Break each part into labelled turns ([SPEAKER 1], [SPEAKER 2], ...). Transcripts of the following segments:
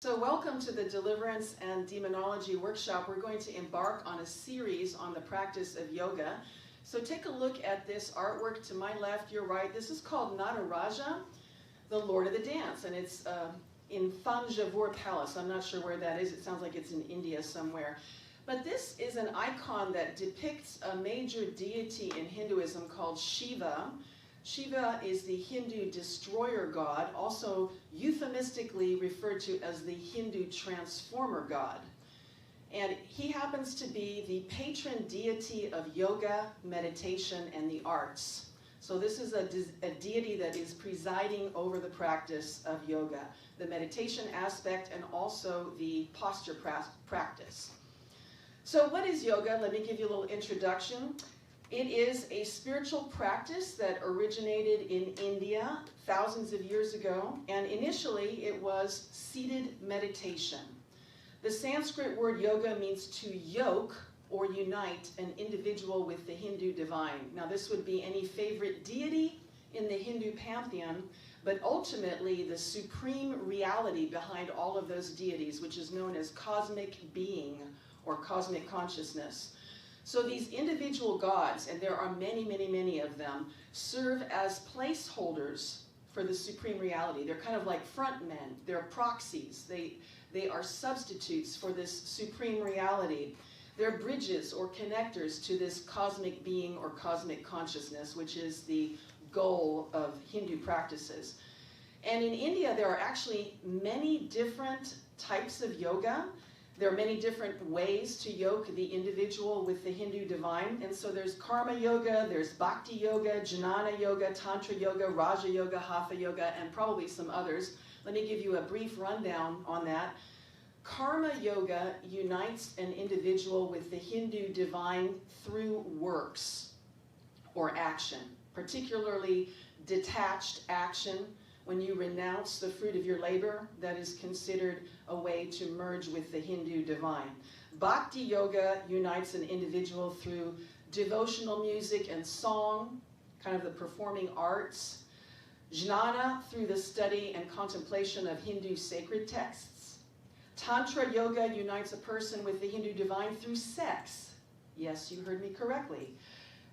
[SPEAKER 1] So welcome to the Deliverance and Demonology Workshop. We're going to embark on a series on the practice of yoga. So take a look at this artwork to my left, your right. This is called Nataraja, the Lord of the Dance, and it's in Thanjavur Palace. I'm not sure where that is. It sounds like it's in India somewhere. But this is an icon that depicts a major deity in Hinduism called Shiva. Shiva is the Hindu destroyer god, also euphemistically referred to as the Hindu transformer god. And he happens to be the patron deity of yoga, meditation, and the arts. So this is a deity that is presiding over the practice of yoga, the meditation aspect, and also the posture practice. So what is yoga? Let me give you a little introduction. It is a spiritual practice that originated in India thousands of years ago, and initially it was seated meditation. The Sanskrit word yoga means to yoke or unite an individual with the Hindu divine. Now this would be any favorite deity in the Hindu pantheon, but ultimately the supreme reality behind all of those deities, which is known as cosmic being or cosmic consciousness. So these individual gods, and there are many, many, many of them, serve as placeholders for the supreme reality. They're kind of like front men. They're proxies. They are substitutes for this supreme reality. They're bridges or connectors to this cosmic being or cosmic consciousness, which is the goal of Hindu practices. And in India, there are actually many different types of yoga. There are many different ways to yoke the individual with the Hindu divine. And so there's karma yoga, there's bhakti yoga, jnana yoga, tantra yoga, raja yoga, hatha yoga, and probably some others. Let me give you a brief rundown on that. Karma yoga unites an individual with the Hindu divine through works or action, particularly detached action. When you renounce the fruit of your labor, that is considered a way to merge with the Hindu divine. Bhakti yoga unites an individual through devotional music and song, kind of the performing arts. Jnana through the study and contemplation of Hindu sacred texts. Tantra yoga unites a person with the Hindu divine through sex. Yes, you heard me correctly.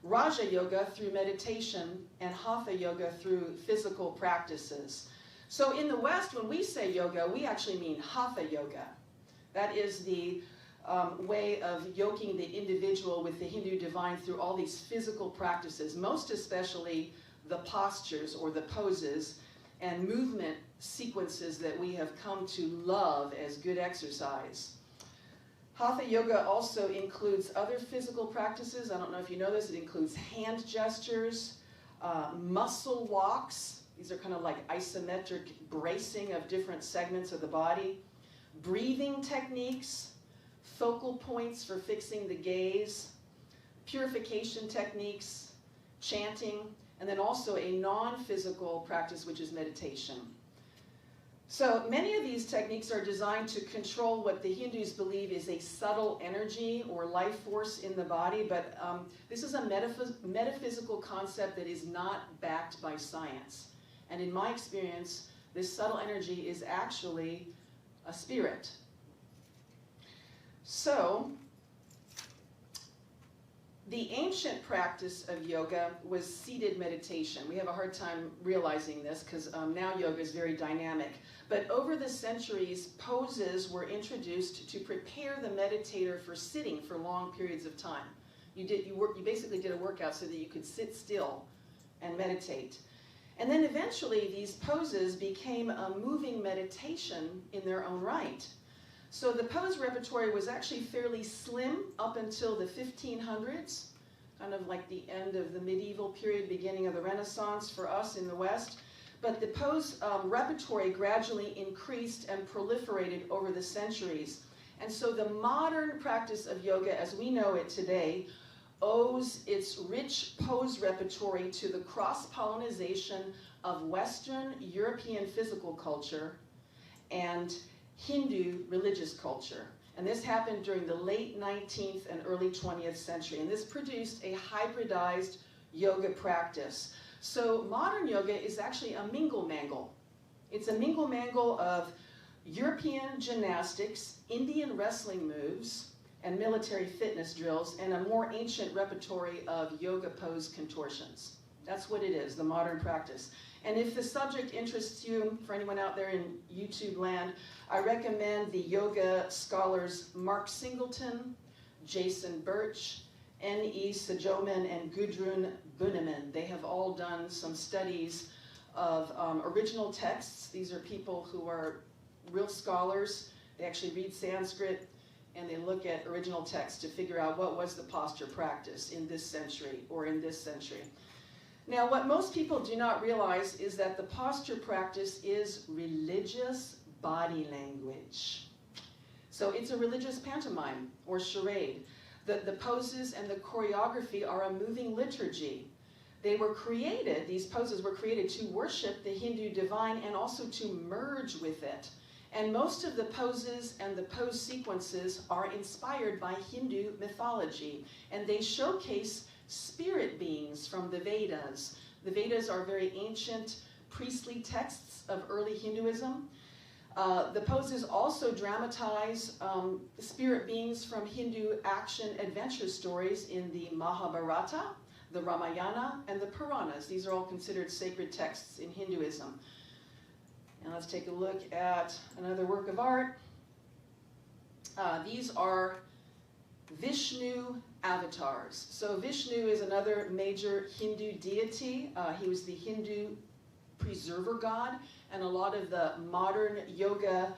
[SPEAKER 1] Raja yoga through meditation, and hatha yoga through physical practices. So in the West, when we say yoga, we actually mean hatha yoga. That is the way of yoking the individual with the Hindu divine through all these physical practices, most especially the postures or the poses and movement sequences that we have come to love as good exercise. Hatha yoga also includes other physical practices. I don't know if you know this. It includes hand gestures, muscle walks. These are kind of like isometric bracing of different segments of the body. Breathing techniques, focal points for fixing the gaze, purification techniques, chanting, and then also a non-physical practice, which is meditation. So many of these techniques are designed to control what the Hindus believe is a subtle energy or life force in the body, but this is a metaphysical concept that is not backed by science. And in my experience, this subtle energy is actually a spirit. So the ancient practice of yoga was seated meditation. We have a hard time realizing this because now yoga is very dynamic. But over the centuries, poses were introduced to prepare the meditator for sitting for long periods of time. You basically did a workout so that you could sit still and meditate. And then eventually these poses became a moving meditation in their own right. So the pose repertory was actually fairly slim up until the 1500s, kind of like the end of the medieval period, beginning of the Renaissance for us in the West. But the pose repertory gradually increased and proliferated over the centuries. And so the modern practice of yoga as we know it today owes its rich pose repertory to the cross-pollinization of Western European physical culture and Hindu religious culture. And this happened during the late 19th and early 20th century. And this produced a hybridized yoga practice. So modern yoga is actually a mingle-mangle. It's a mingle-mangle of European gymnastics, Indian wrestling moves, and military fitness drills, and a more ancient repertory of yoga pose contortions. That's what it is, the modern practice. And if the subject interests you, for anyone out there in YouTube land, I recommend the yoga scholars Mark Singleton, Jason Birch, N.E. Sajoman, and Gudrun Bunneman. They have all done some studies of original texts. These are people who are real scholars. They actually read Sanskrit, and they look at original texts to figure out what was the posture practice in this century or in this century. Now, what most people do not realize is that the posture practice is religious body language. So it's a religious pantomime or charade. The poses and the choreography are a moving liturgy. They were created, these poses were created to worship the Hindu divine and also to merge with it. And most of the poses and the pose sequences are inspired by Hindu mythology, and they showcase spirit beings from the Vedas. The Vedas are very ancient priestly texts of early Hinduism. The poses also dramatize spirit beings from Hindu action-adventure stories in the Mahabharata, the Ramayana, and the Puranas. These are all considered sacred texts in Hinduism. And let's take a look at another work of art. These are Vishnu avatars. So Vishnu is another major Hindu deity. He was the Hindu preserver god, and a lot of the modern yoga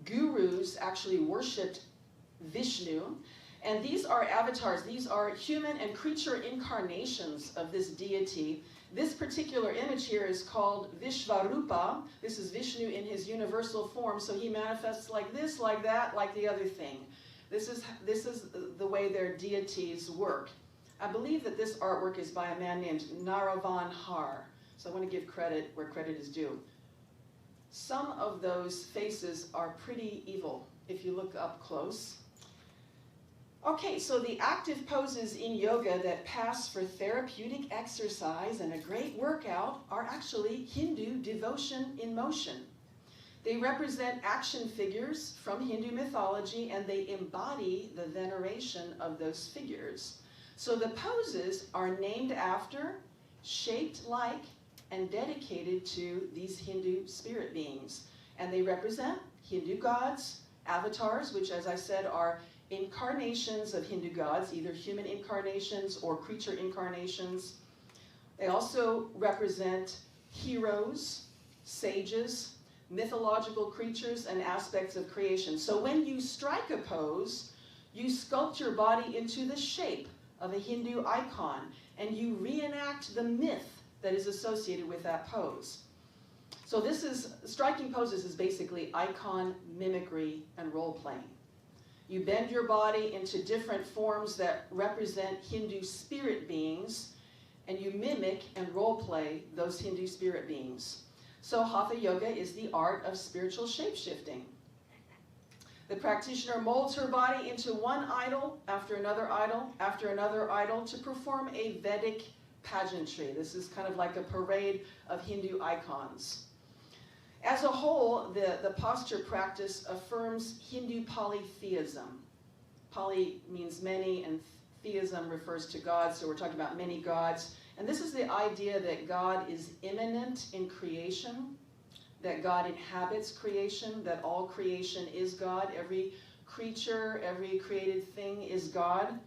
[SPEAKER 1] gurus actually worshipped Vishnu. And these are avatars. These are human and creature incarnations of this deity. This particular image here is called Vishvarupa. This is Vishnu in his universal form, so he manifests like this, like that, like the other thing. This is the way their deities work. I believe that this artwork is by a man named Naravan Har, so I want to give credit where credit is due. Some of those faces are pretty evil if you look up close. Okay, so the active poses in yoga that pass for therapeutic exercise and a great workout are actually Hindu devotion in motion. They represent action figures from Hindu mythology, and they embody the veneration of those figures. So the poses are named after, shaped like, and dedicated to these Hindu spirit beings. And they represent Hindu gods, avatars, which, as I said, are incarnations of Hindu gods, either human incarnations or creature incarnations. They also represent heroes, sages, mythological creatures, and aspects of creation. So when you strike a pose, you sculpt your body into the shape of a Hindu icon, and you reenact the myth that is associated with that pose. So striking poses is basically icon mimicry and role-playing. You bend your body into different forms that represent Hindu spirit beings, and you mimic and role-play those Hindu spirit beings. So Hatha Yoga is the art of spiritual shape-shifting. The practitioner molds her body into one idol after another idol after another idol to perform a Vedic pageantry. This is kind of like a parade of Hindu icons. As a whole, the posture practice affirms Hindu polytheism. Poly means many, and theism refers to God, so we're talking about many gods. And this is the idea that God is immanent in creation, that God inhabits creation, that all creation is God. Every creature, every created thing is God.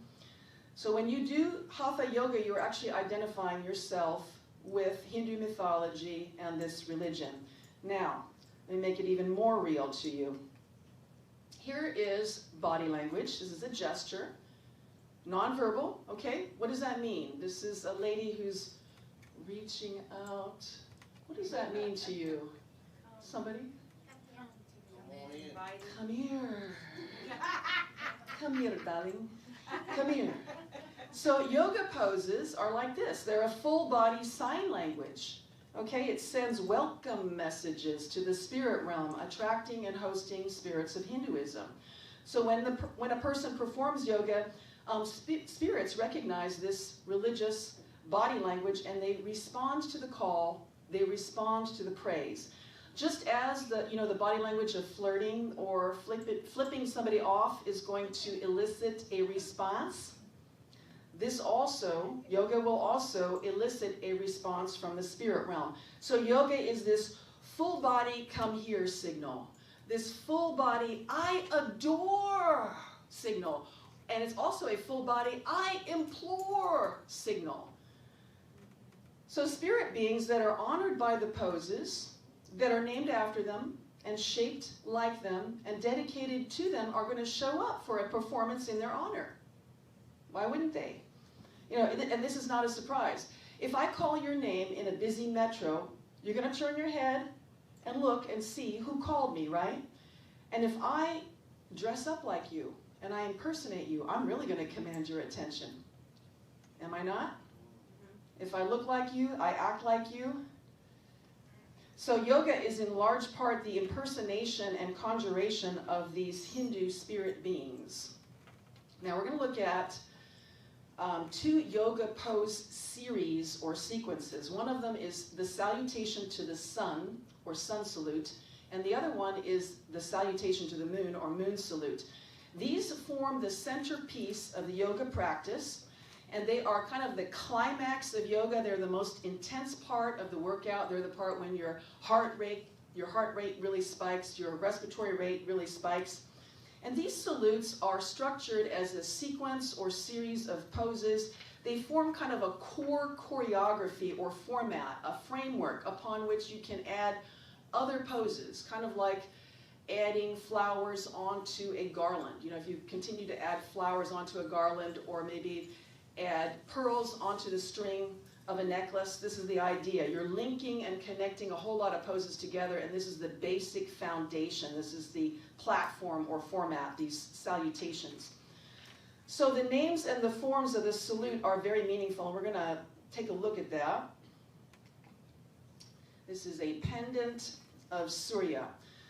[SPEAKER 1] So when you do Hatha Yoga, you're actually identifying yourself with Hindu mythology and this religion. Now, let me make it even more real to you. Here is body language. This is a gesture. Nonverbal, okay? What does that mean? This is a lady who's reaching out. What does that mean to you? Somebody? Come here. Come here, darling. Come here. So yoga poses are like this. They're a full body sign language. Okay, it sends welcome messages to the spirit realm, attracting and hosting spirits of Hinduism. So when a person performs yoga, spirits recognize this religious body language, and they respond to the call, they respond to the praise. Just as the body language of flirting or flipping somebody off is going to elicit a response, yoga will also elicit a response from the spirit realm. So yoga is this full body come here signal, this full body I adore signal, and it's also a full body I implore signal. So spirit beings that are honored by the poses, that are named after them and shaped like them and dedicated to them, are going to show up for a performance in their honor. Why wouldn't they? And this is not a surprise. If I call your name in a busy metro, you're going to turn your head and look and see who called me, right? And if I dress up like you and I impersonate you, I'm really going to command your attention. Am I not? If I look like you, I act like you. So yoga is in large part the impersonation and conjuration of these Hindu spirit beings. Now we're going to look at 2 yoga pose series or sequences. One of them is the salutation to the sun, or sun salute, and the other one is the salutation to the moon, or moon salute. These form the centerpiece of the yoga practice, and they are kind of the climax of yoga. They're the most intense part of the workout. They're the part when your heart rate really spikes, your respiratory rate really spikes. And these salutes are structured as a sequence or series of poses. They form kind of a core choreography or format, a framework upon which you can add other poses, kind of like adding flowers onto a garland. If you continue to add flowers onto a garland, or maybe add pearls onto the string of a necklace, this is the idea. You're linking and connecting a whole lot of poses together, and this is the basic foundation. This is the platform or format, these salutations. So the names and the forms of the salute are very meaningful, and we're going to take a look at that. This is a pendant of Surya.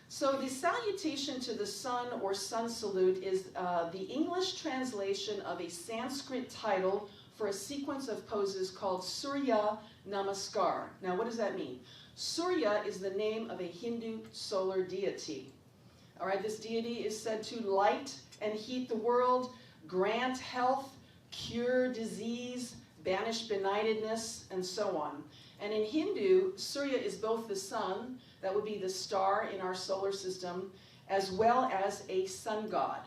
[SPEAKER 1] So the salutation to the sun, or sun salute, is the English translation of a Sanskrit title for a sequence of poses called Surya Namaskar. Now, what does that mean? Surya is the name of a Hindu solar deity. All right, this deity is said to light and heat the world, grant health, cure disease, banish benightedness, and so on. And in Hindu, Surya is both the sun, that would be the star in our solar system, as well as a sun god,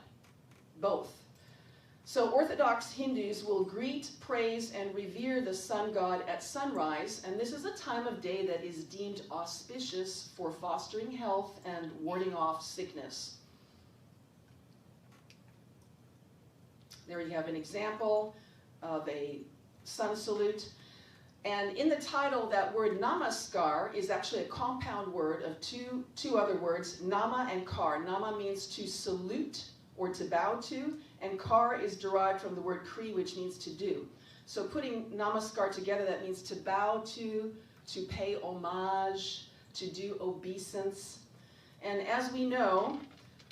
[SPEAKER 1] both. So Orthodox Hindus will greet, praise, and revere the sun god at sunrise, and this is a time of day that is deemed auspicious for fostering health and warding off sickness. There you have an example of a sun salute. And in the title, that word namaskar is actually a compound word of two other words, nama and kar. Nama means to salute or to bow to, and kar is derived from the word kri, which means to do. So putting namaskar together, that means to bow to pay homage, to do obeisance. And as we know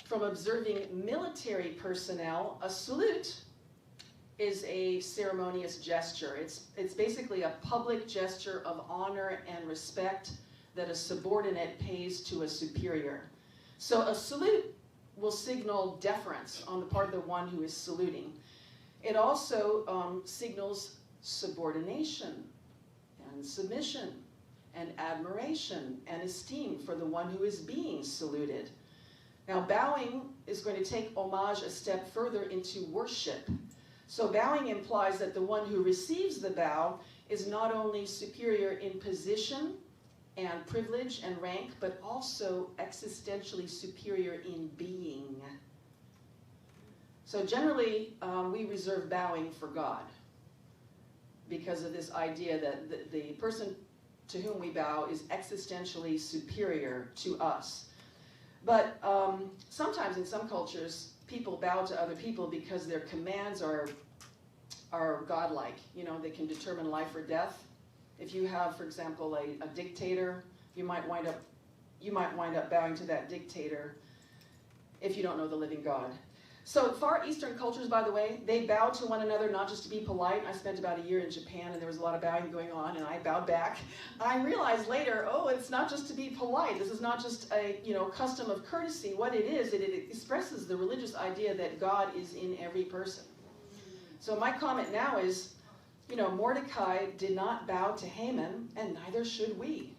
[SPEAKER 1] from observing military personnel, a salute is a ceremonious gesture. It's basically a public gesture of honor and respect that a subordinate pays to a superior. So a salute will signal deference on the part of the one who is saluting. It also signals subordination and submission and admiration and esteem for the one who is being saluted. Now, bowing is going to take homage a step further into worship. So bowing implies that the one who receives the bow is not only superior in position and privilege and rank, but also existentially superior in being. So generally, we reserve bowing for God because of this idea that the person to whom we bow is existentially superior to us. But sometimes in some cultures, people bow to other people because their commands are godlike. They can determine life or death. If you have, for example, a dictator, you might wind up bowing to that dictator if you don't know the living God. So Far Eastern cultures, by the way, they bow to one another not just to be polite. I spent about a year in Japan and there was a lot of bowing going on and I bowed back. I realized later, oh, it's not just to be polite. This is not just a custom of courtesy. What it is, it expresses the religious idea that God is in every person. So my comment now is, Mordecai did not bow to Haman and neither should we.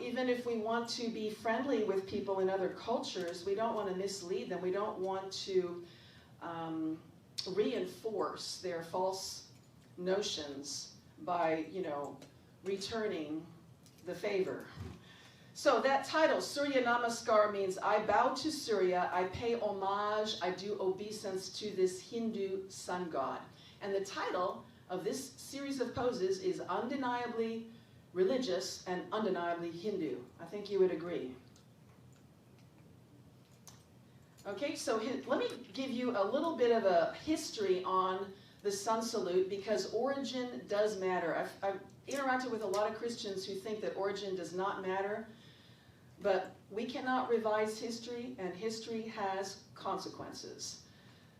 [SPEAKER 1] Even if we want to be friendly with people in other cultures, we don't want to mislead them. We don't want to reinforce their false notions by, returning the favor. So that title, Surya Namaskar, means I bow to Surya, I pay homage, I do obeisance to this Hindu sun god. And the title of this series of poses is Undeniably Religious and Undeniably Hindu. I think you would agree. Okay, so let me give you a little bit of a history on the sun salute because origin does matter. I've interacted with a lot of Christians who think that origin does not matter, but we cannot revise history and history has consequences.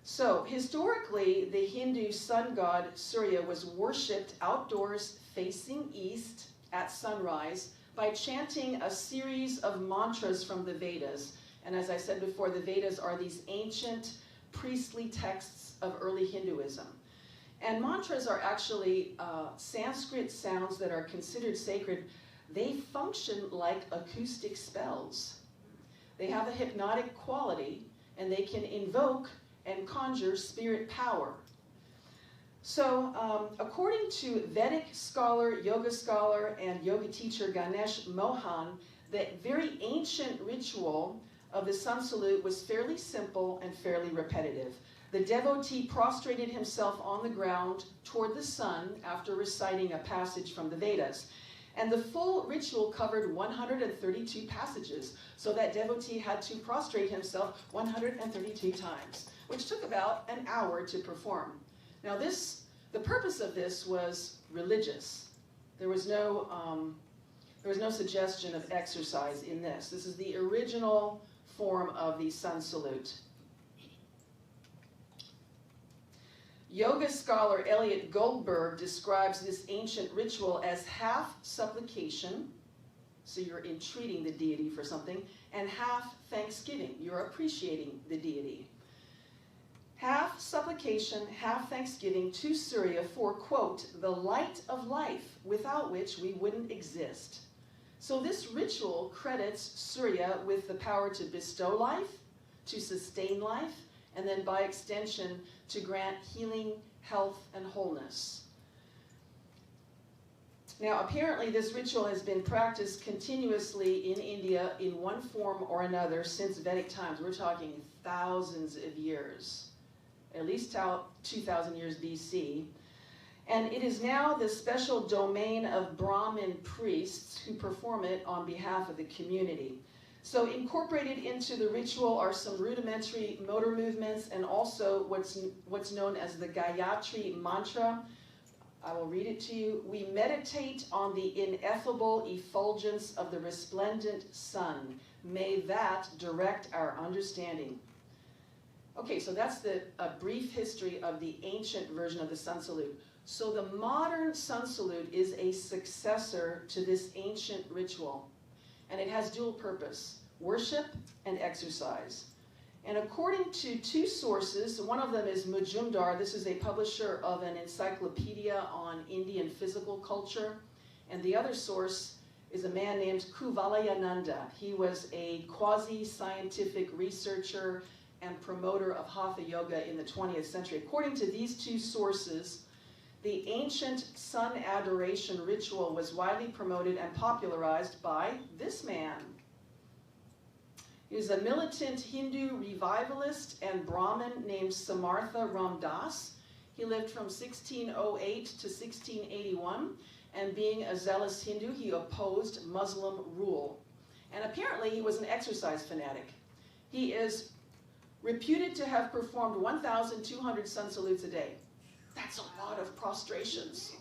[SPEAKER 1] So historically, the Hindu sun god Surya was worshipped outdoors facing east at sunrise by chanting a series of mantras from the Vedas. And as I said before, the Vedas are these ancient priestly texts of early Hinduism. And mantras are actually Sanskrit sounds that are considered sacred. They function like acoustic spells. They have a hypnotic quality and they can invoke and conjure spirit power. So, according to Vedic scholar, yoga scholar, and yoga teacher Ganesh Mohan, the very ancient ritual of the sun salute was fairly simple and fairly repetitive. The devotee prostrated himself on the ground toward the sun after reciting a passage from the Vedas. And the full ritual covered 132 passages, so that devotee had to prostrate himself 132 times, which took about an hour to perform. Now the purpose of this was religious. There was no suggestion of exercise in this. This is the original form of the sun salute. Yoga scholar Elliot Goldberg describes this ancient ritual as half supplication, so you're entreating the deity for something, and half thanksgiving, you're appreciating the deity. Half supplication, half thanksgiving to Surya for, quote, the light of life, without which we wouldn't exist. So this ritual credits Surya with the power to bestow life, to sustain life, and then by extension to grant healing, health, and wholeness. Now, apparently this ritual has been practiced continuously in India in one form or another since Vedic times. We're talking thousands of years, at least 2,000 years BC. And it is now the special domain of Brahmin priests who perform it on behalf of the community. So incorporated into the ritual are some rudimentary motor movements and also what's known as the Gayatri mantra. I will read it to you. We meditate on the ineffable effulgence of the resplendent sun. May that direct our understanding. Okay, so that's a brief history of the ancient version of the sun salute. So the modern sun salute is a successor to this ancient ritual. And it has dual purpose, worship and exercise. And according to two sources, one of them is Majumdar. This is a publisher of an encyclopedia on Indian physical culture. And the other source is a man named Kuvalayananda. He was a quasi-scientific researcher and promoter of Hatha Yoga in the 20th century. According to these two sources, the ancient sun adoration ritual was widely promoted and popularized by this man. He was a militant Hindu revivalist and Brahmin named Samartha Ramdas. He lived from 1608 to 1681, and being a zealous Hindu, he opposed Muslim rule. And apparently he was an exercise fanatic. He is reputed to have performed 1,200 sun salutes a day. That's a lot of prostrations.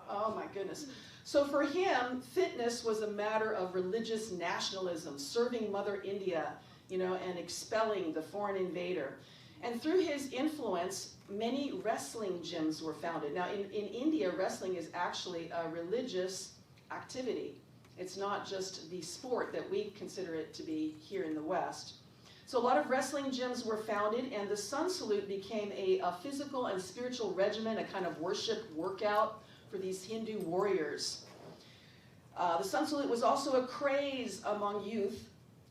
[SPEAKER 1] Oh my goodness. So for him, fitness was a matter of religious nationalism, serving Mother India and expelling the foreign invader. And through his influence, many wrestling gyms were founded. Now, in India, wrestling is actually a religious activity. It's not just the sport that we consider it to be here in the West. So a lot of wrestling gyms were founded, and the sun salute became a physical and spiritual regimen, a kind of worship workout for these Hindu warriors. The sun salute was also a craze among youth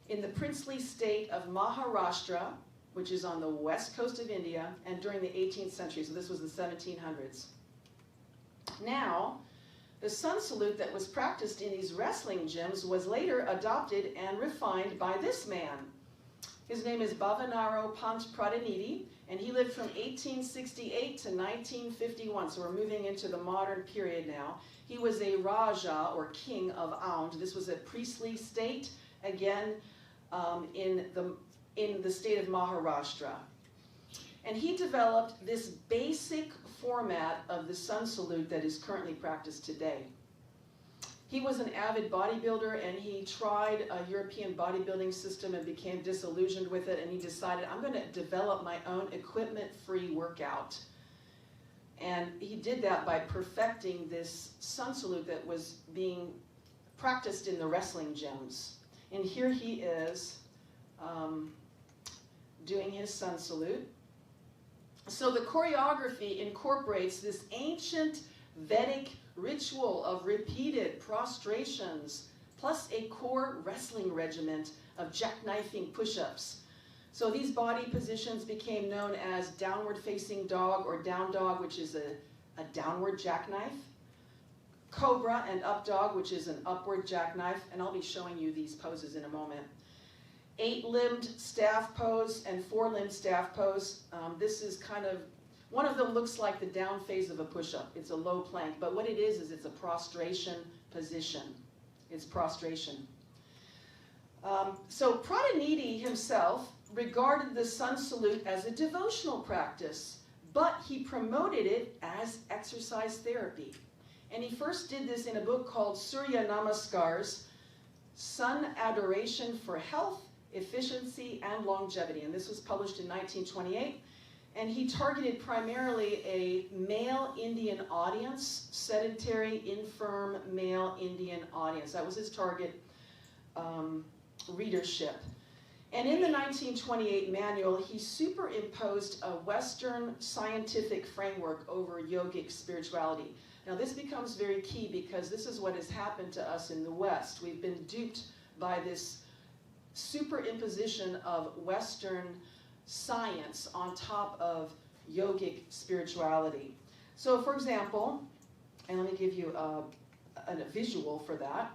[SPEAKER 1] in the princely state of Maharashtra, which is on the west coast of India, and during the 18th century, so this was the 1700s. Now, the sun salute that was practiced in these wrestling gyms was later adopted and refined by this man. His name is Bhavanaro Pant Pradhanidhi, and he lived from 1868 to 1951, so we're moving into the modern period now. He was a Raja, or king of Aundh. This was a priestly state, again, in the state of Maharashtra. And he developed this basic format of the sun salute that is currently practiced today. He was an avid bodybuilder, and he tried a European bodybuilding system and became disillusioned with it, and he decided, I'm going to develop my own equipment-free workout. And he did that by perfecting this sun salute that was being practiced in the wrestling gyms. And here he is doing his sun salute. So the choreography incorporates this ancient Vedic ritual of repeated prostrations, plus a core wrestling regiment of jackknifing push-ups. So these body positions became known as downward facing dog or down dog, which is a downward jackknife, cobra and up dog, which is an upward jackknife, and I'll be showing you these poses in a moment. 8-limbed staff pose and 4-limbed staff pose. This is kind of, one of them looks like the down phase of a push-up. It's a low plank, but what it is it's a prostration position. It's prostration. So Pradhanidhi himself regarded the sun salute as a devotional practice, but he promoted it as exercise therapy. And he first did this in a book called Surya Namaskars, Sun Adoration for Health, Efficiency, and Longevity. And this was published in 1928. And he targeted primarily a male Indian audience, sedentary, infirm male Indian audience. That was his target readership. And in the 1928 manual, he superimposed a Western scientific framework over yogic spirituality. Now this becomes very key because this is what has happened to us in the West. We've been duped by this superimposition of Western science on top of yogic spirituality. So for example, and let me give you a visual for that.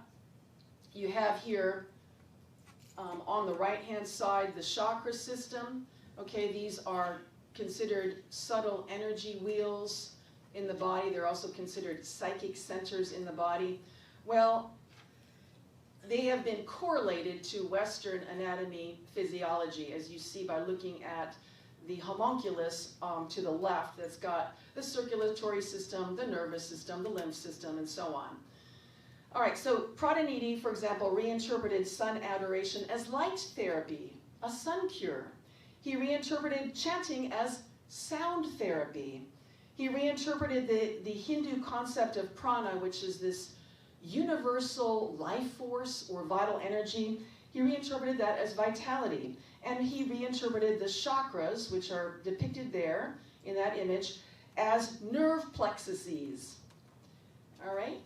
[SPEAKER 1] You have here on the right-hand side the chakra system. Okay, these are considered subtle energy wheels in the body. They're also considered psychic centers in the body. Well, they have been correlated to Western anatomy physiology, as you see by looking at the homunculus to the left that's got the circulatory system, the nervous system, the lymph system, and so on. All right, so Pradhanidhi, for example, reinterpreted sun adoration as light therapy, a sun cure. He reinterpreted chanting as sound therapy. He reinterpreted the Hindu concept of prana, which is this universal life force or vital energy. He reinterpreted that as vitality. And he reinterpreted the chakras, which are depicted there in that image, as nerve plexuses. All right?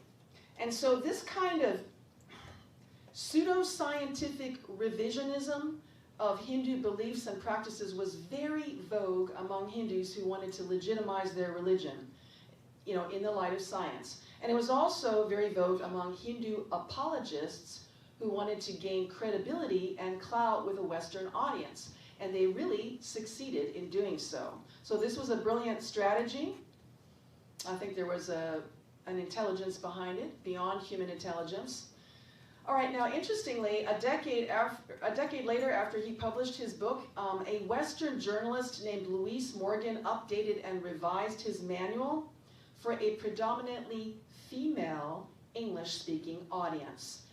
[SPEAKER 1] And so this kind of pseudoscientific revisionism of Hindu beliefs and practices was very vogue among Hindus who wanted to legitimize their religion, in the light of science. And it was also very vogue among Hindu apologists who wanted to gain credibility and clout with a Western audience. And they really succeeded in doing so. So this was a brilliant strategy. I think there was an intelligence behind it, beyond human intelligence. All right, now interestingly, a decade later after he published his book, a Western journalist named Louise Morgan updated and revised his manual for a predominantly female English-speaking audience.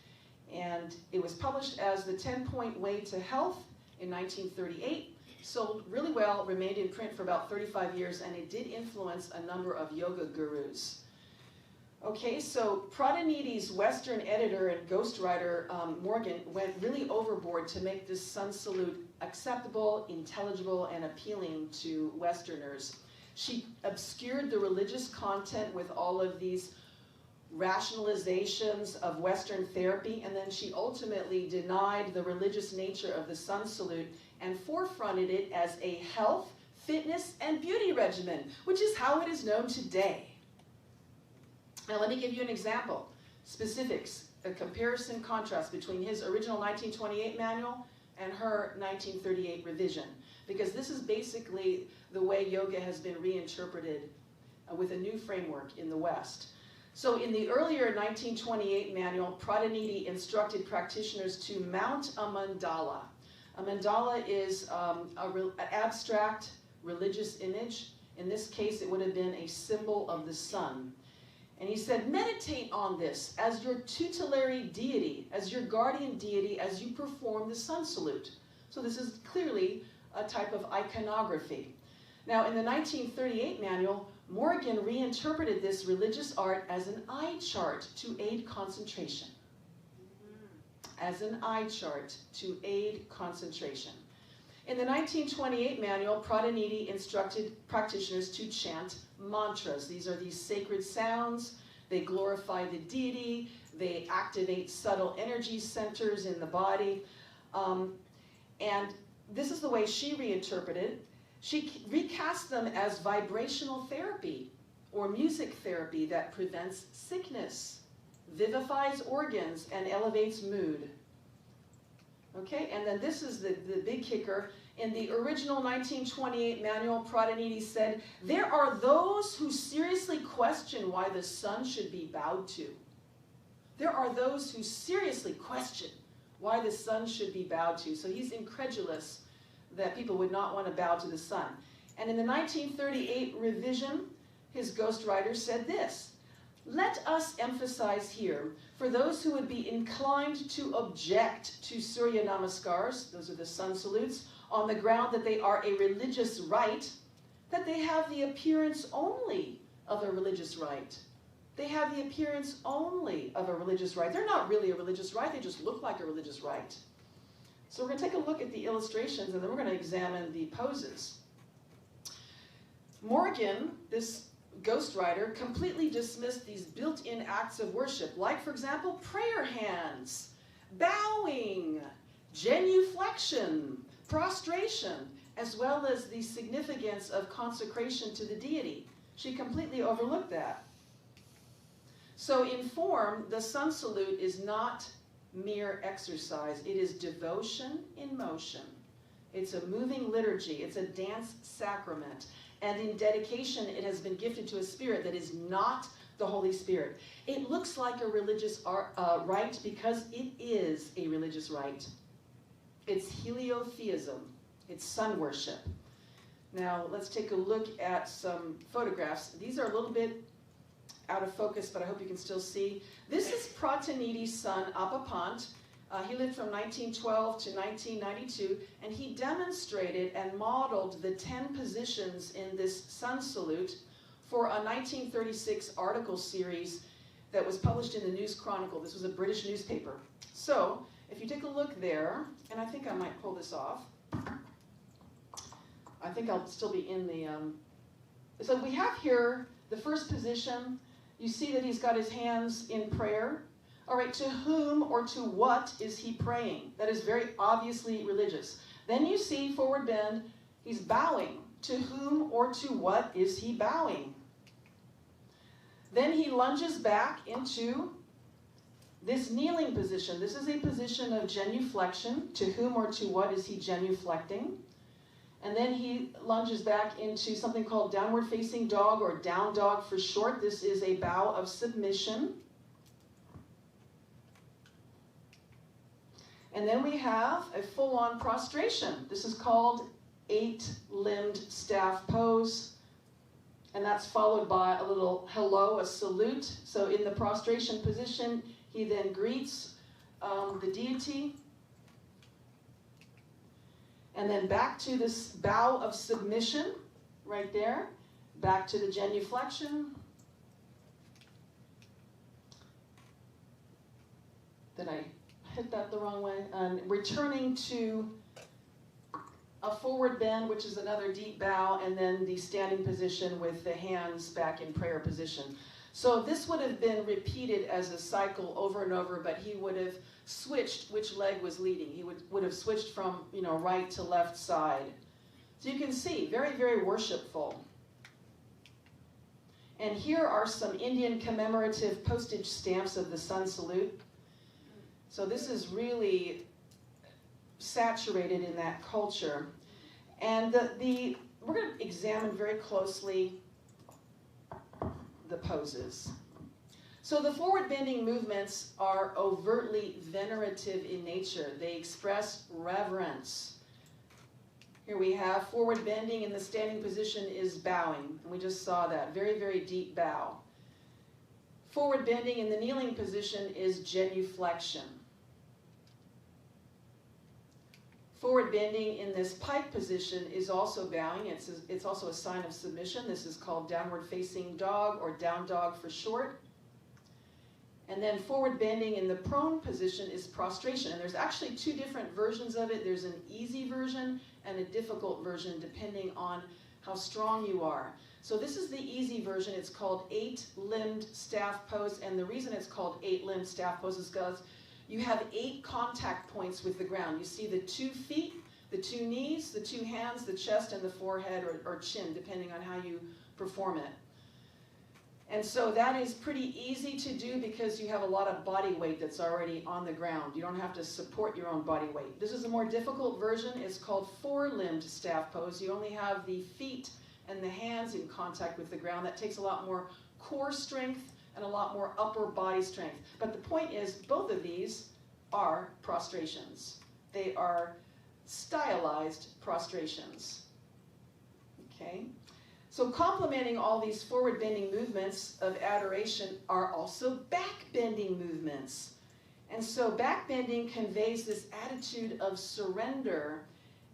[SPEAKER 1] And it was published as the 10-Point Way to Health, in 1938. Sold really well, remained in print for about 35 years, and it did influence a number of yoga gurus. Okay, so Pradhanidhi's Western editor and ghostwriter Morgan went really overboard to make this sun salute acceptable, intelligible, and appealing to Westerners. She obscured the religious content with all of these rationalizations of Western therapy, and then she ultimately denied the religious nature of the sun salute and forefronted it as a health, fitness, and beauty regimen, which is how it is known today. Now let me give you an example. Specifics, a comparison contrast between his original 1928 manual and her 1938 revision, because this is basically the way yoga has been reinterpreted with a new framework in the West. So in the earlier 1928 manual, Pradhanidhi instructed practitioners to mount a mandala. A mandala is an abstract religious image. In this case, it would have been a symbol of the sun. And he said, meditate on this as your tutelary deity, as your guardian deity, as you perform the sun salute. So this is clearly a type of iconography. Now, in the 1938 manual, Morgan reinterpreted this religious art as an eye chart to aid concentration. As an eye chart to aid concentration. In the 1928 manual, Pradhanidhi instructed practitioners to chant mantras. These are these sacred sounds. They glorify the deity. They activate subtle energy centers in the body. And this is the way she reinterpreted. She recast them as vibrational therapy or music therapy that prevents sickness, vivifies organs, and elevates mood. Okay, and then this is the big kicker. In the original 1928 manual, Pradhanidhi said, there are those who seriously question why the sun should be bowed to. There are those who seriously question why the sun should be bowed to. So he's incredulous that people would not want to bow to the sun. And in the 1938 revision, his ghostwriter said this, let us emphasize here, for those who would be inclined to object to Surya Namaskars, those are the sun salutes, on the ground that they are a religious rite, that they have the appearance only of a religious rite. They have the appearance only of a religious rite. They're not really a religious rite, they just look like a religious rite. So we're going to take a look at the illustrations and then we're going to examine the poses. Morgan, this ghostwriter, completely dismissed these built-in acts of worship, like, for example, prayer hands, bowing, genuflection, prostration, as well as the significance of consecration to the deity. She completely overlooked that. So in form, the sun salute is not mere exercise. It is devotion in motion. It's a moving liturgy. It's a dance sacrament. And in dedication, it has been gifted to a spirit that is not the Holy Spirit. It looks like a religious rite because it is a religious rite. It's heliotheism. It's sun worship. Now, let's take a look at some photographs. These are a little bit out of focus, but I hope you can still see. This is Pradhanidhi's son, Appapant. He lived from 1912 to 1992, and he demonstrated and modeled the 10 positions in this sun salute for a 1936 article series that was published in the News Chronicle. This was a British newspaper. So, if you take a look there, and I think I might pull this off. I think I'll still be in the... So we have here the first position. You see that he's got his hands in prayer. All right, to whom or to what is he praying? That is very obviously religious. Then you see, forward bend, he's bowing. To whom or to what is he bowing? Then he lunges back into this kneeling position. This is a position of genuflection. To whom or to what is he genuflecting? And then he lunges back into something called downward facing dog, or down dog for short. This is a bow of submission. And then we have a full-on prostration. This is called 8-limbed staff pose. And that's followed by a little hello, a salute. So in the prostration position, he then greets the deity. And then back to this bow of submission, right there. Back to the genuflection. Did I hit that the wrong way? And returning to a forward bend, which is another deep bow, and then the standing position with the hands back in prayer position. So this would have been repeated as a cycle over and over, but he would have switched which leg was leading. He would have switched from, right to left side. So you can see, very, very worshipful. And here are some Indian commemorative postage stamps of the sun salute. So this is really saturated in that culture. And we're going to examine very closely the poses. So the forward bending movements are overtly venerative in nature. They express reverence. Here we have forward bending, and the standing position is bowing. And we just saw that. Very, very deep bow. Forward bending in the kneeling position is genuflection. Forward bending in this pike position is also bowing. It's also a sign of submission. This is called downward facing dog, or down dog for short. And then forward bending in the prone position is prostration. And there's actually two different versions of it. There's an easy version and a difficult version depending on how strong you are. So this is the easy version. It's called 8-limbed staff pose. And the reason it's called 8-limbed staff pose is because you have 8 contact points with the ground. You see the 2 feet, the 2 knees, the 2 hands, the chest, and the forehead or chin, depending on how you perform it. And so that is pretty easy to do because you have a lot of body weight that's already on the ground. You don't have to support your own body weight. This is a more difficult version. It's called 4-limbed staff pose. You only have the feet and the hands in contact with the ground. That takes a lot more core strength and a lot more upper body strength. But the point is, both of these are prostrations. They are stylized prostrations. Okay? So complementing all these forward bending movements of adoration are also back bending movements. And so back bending conveys this attitude of surrender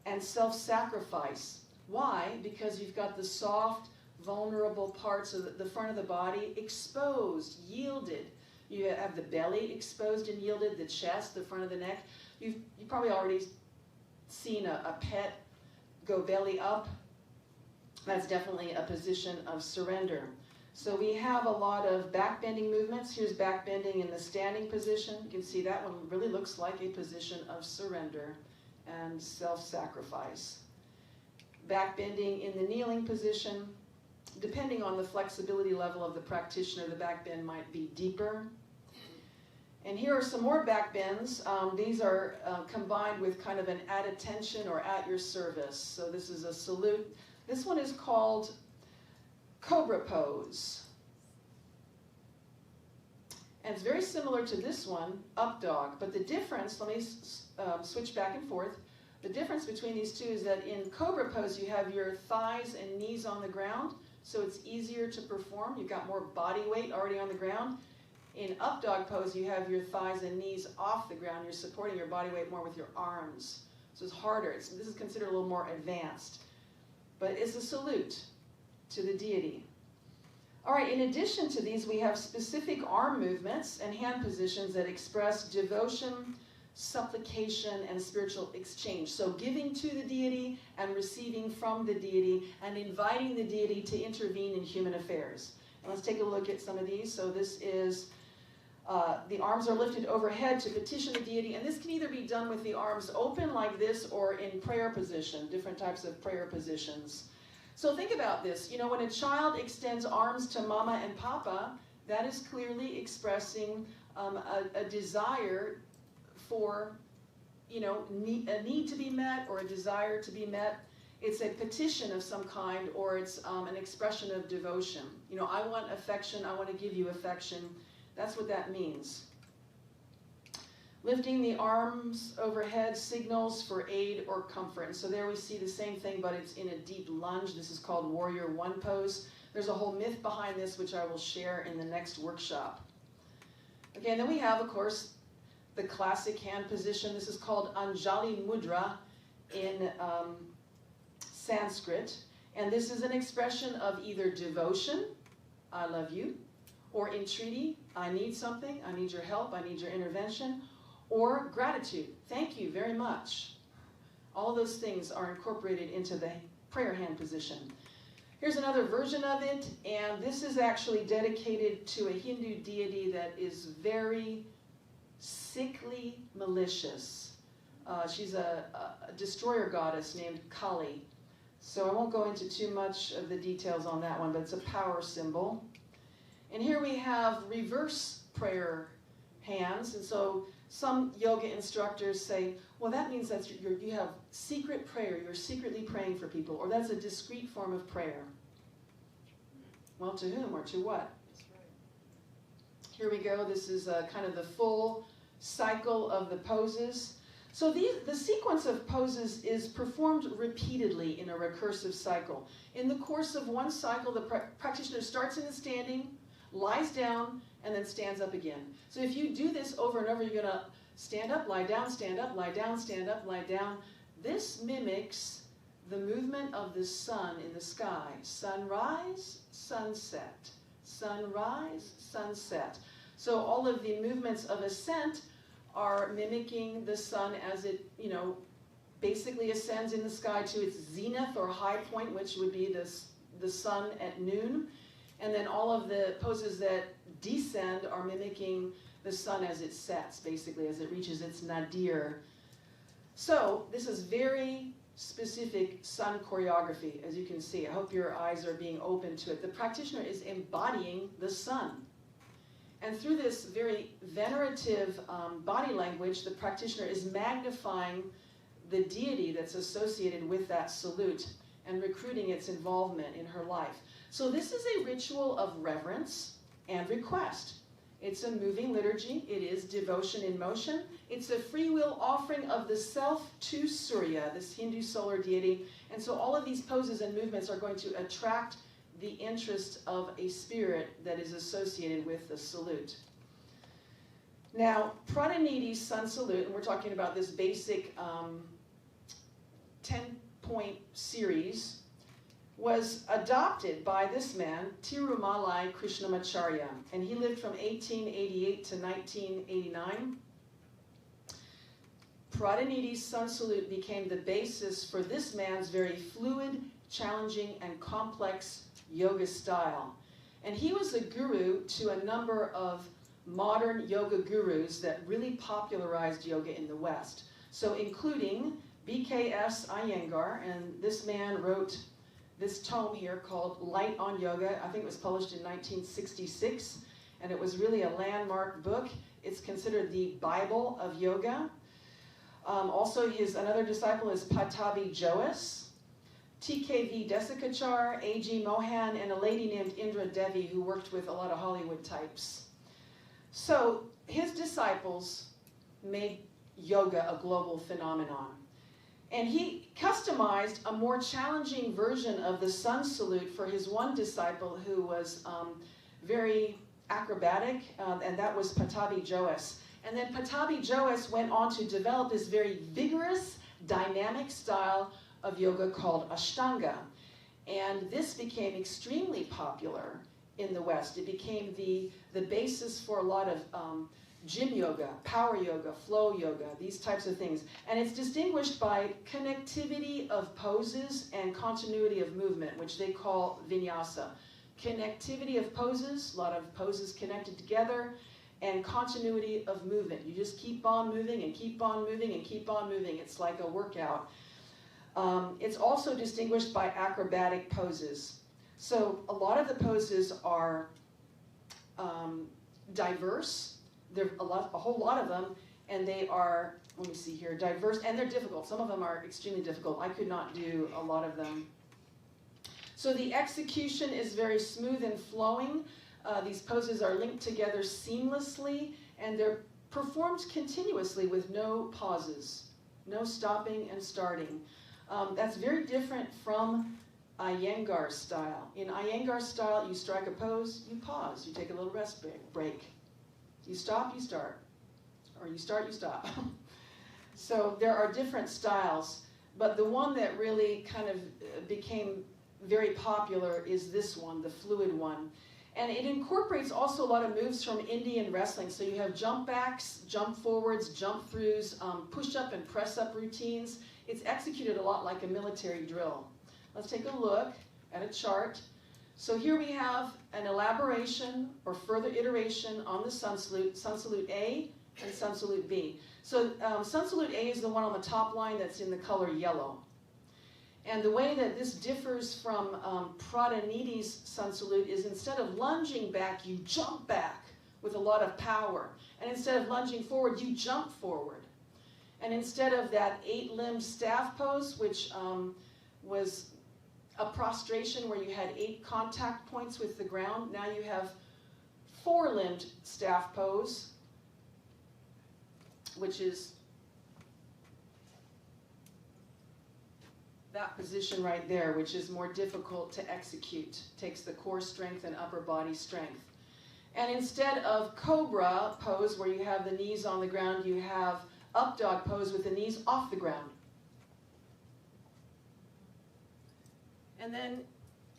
[SPEAKER 1] and self-sacrifice. Why? Because you've got the soft, vulnerable parts of the front of the body exposed, yielded. You have the belly exposed and yielded, the chest, the front of the neck. You've probably already seen a pet go belly up. That's definitely a position of surrender. So we have a lot of back bending movements. Here's back bending in the standing position. You can see that one really looks like a position of surrender and self-sacrifice. Back bending in the kneeling position. Depending on the flexibility level of the practitioner, the back bend might be deeper. And here are some more back bends. These are combined with kind of an at attention or at your service. So this is a salute. This one is called Cobra Pose. And it's very similar to this one, Up Dog. But the difference, let me switch back and forth. The difference between these two is that in Cobra Pose, you have your thighs and knees on the ground. So it's easier to perform. You've got more body weight already on the ground. In Up Dog Pose, you have your thighs and knees off the ground. You're supporting your body weight more with your arms. So it's harder. This is considered a little more advanced. But it's a salute to the deity. All right, in addition to these, we have specific arm movements and hand positions that express devotion, supplication, and spiritual exchange. So giving to the deity and receiving from the deity and inviting the deity to intervene in human affairs. And let's take a look at some of these. So this is, the arms are lifted overhead to petition the deity, and this can either be done with the arms open like this or in prayer position, different types of prayer positions. So think about this. You know, when a child extends arms to mama and papa, that is clearly expressing a desire for, a need to be met or a desire to be met. It's a petition of some kind, or it's an expression of devotion. I want affection, I want to give you affection. That's what that means. Lifting the arms overhead signals for aid or comfort. And so there we see the same thing, but it's in a deep lunge. This is called Warrior One Pose. There's a whole myth behind this, which I will share in the next workshop. Okay, and then we have, of course, the classic hand position. This is called Anjali Mudra. in Sanskrit, and this is an expression of either devotion, I love you, or entreaty, I need something, I need your help, I need your intervention, or gratitude, thank you very much. All of those things are incorporated into the prayer hand position. Here's another version of it, and this is actually dedicated to a Hindu deity that is very sickly malicious. She's a destroyer goddess named Kali. So I won't go into too much of the details on that one, but it's a power symbol. And here we have reverse prayer hands, and so some yoga instructors say, well, that means that you have secret prayer, you're secretly praying for people, or that's a discrete form of prayer. Well, to whom or to what? Here we go. This is kind of the full cycle of the poses. So the sequence of poses is performed repeatedly in a recursive cycle. In the course of one cycle, the practitioner starts in the standing, lies down, and then stands up again. So if you do this over and over, you're going to stand up, lie down, stand up, lie down, stand up, lie down. This mimics the movement of the sun in the sky. Sunrise, sunset. Sunrise, sunset. So all of the movements of ascent are mimicking the sun as it, basically ascends in the sky to its zenith or high point, which would be the sun at noon. And then all of the poses that descend are mimicking the sun as it sets, basically, as it reaches its nadir. So this is very specific sun choreography, as you can see. I hope your eyes are being open to it. The practitioner is embodying the sun. And through this very venerative body language, the practitioner is magnifying the deity that's associated with that salute and recruiting its involvement in her life. So this is a ritual of reverence and request. It's a moving liturgy. It is devotion in motion. It's a free will offering of the self to Surya, this Hindu solar deity. And so all of these poses and movements are going to attract the interest of a spirit that is associated with the salute. Now, Pradhanidhi's sun salute, and we're talking about this basic 10-point series, was adopted by this man, Tirumalai Krishnamacharya, and he lived from 1888 to 1989. Pradhanidhi's sun salute became the basis for this man's very fluid, challenging, and complex yoga style. And he was a guru to a number of modern yoga gurus that really popularized yoga in the West. So including BKS Iyengar, and this man wrote this tome here called Light on Yoga. I think it was published in 1966, and it was really a landmark book. It's considered the Bible of yoga. Also, another disciple is Patabi Jois, TKV Desikachar, A.G. Mohan, and a lady named Indra Devi who worked with a lot of Hollywood types. So his disciples made yoga a global phenomenon. And he customized a more challenging version of the sun salute for his one disciple who was very acrobatic, and that was Patabi Jois. And then Patabi Jois went on to develop this very vigorous, dynamic style of yoga called Ashtanga. And this became extremely popular in the West. It became the basis for a lot of gym yoga, power yoga, flow yoga, these types of things. And it's distinguished by connectivity of poses and continuity of movement, which they call vinyasa. Connectivity of poses, a lot of poses connected together, and continuity of movement. You just keep on moving and keep on moving and keep on moving. It's like a workout. It's also distinguished by acrobatic poses. So a lot of the poses are diverse. There are a whole lot of them, and they are, let me see here, diverse, and they're difficult. Some of them are extremely difficult. I could not do a lot of them. So the execution is very smooth and flowing. These poses are linked together seamlessly, and they're performed continuously with no pauses, no stopping and starting. That's very different from Iyengar style. In Iyengar style, you strike a pose, you pause, you take a little rest break. You stop, you start. Or you start, you stop. So there are different styles. But the one that really kind of became very popular is this one, the fluid one. And it incorporates also a lot of moves from Indian wrestling. So you have jump backs, jump forwards, jump throughs, push up and press up routines. It's executed a lot like a military drill. Let's take a look at a chart. So here we have an elaboration or further iteration on the sun salute A and sun salute B. So sun salute A is the one on the top line that's in the color yellow. And the way that this differs from Pradhanidhi's sun salute is instead of lunging back, you jump back with a lot of power. And instead of lunging forward, you jump forward. And instead of that 8-limbed staff pose, which was a prostration where you had 8 contact points with the ground, now you have 4-limbed staff pose, which is that position right there, which is more difficult to execute. Takes the core strength and upper body strength. And instead of cobra pose, where you have the knees on the ground, you have up dog pose with the knees off the ground. And then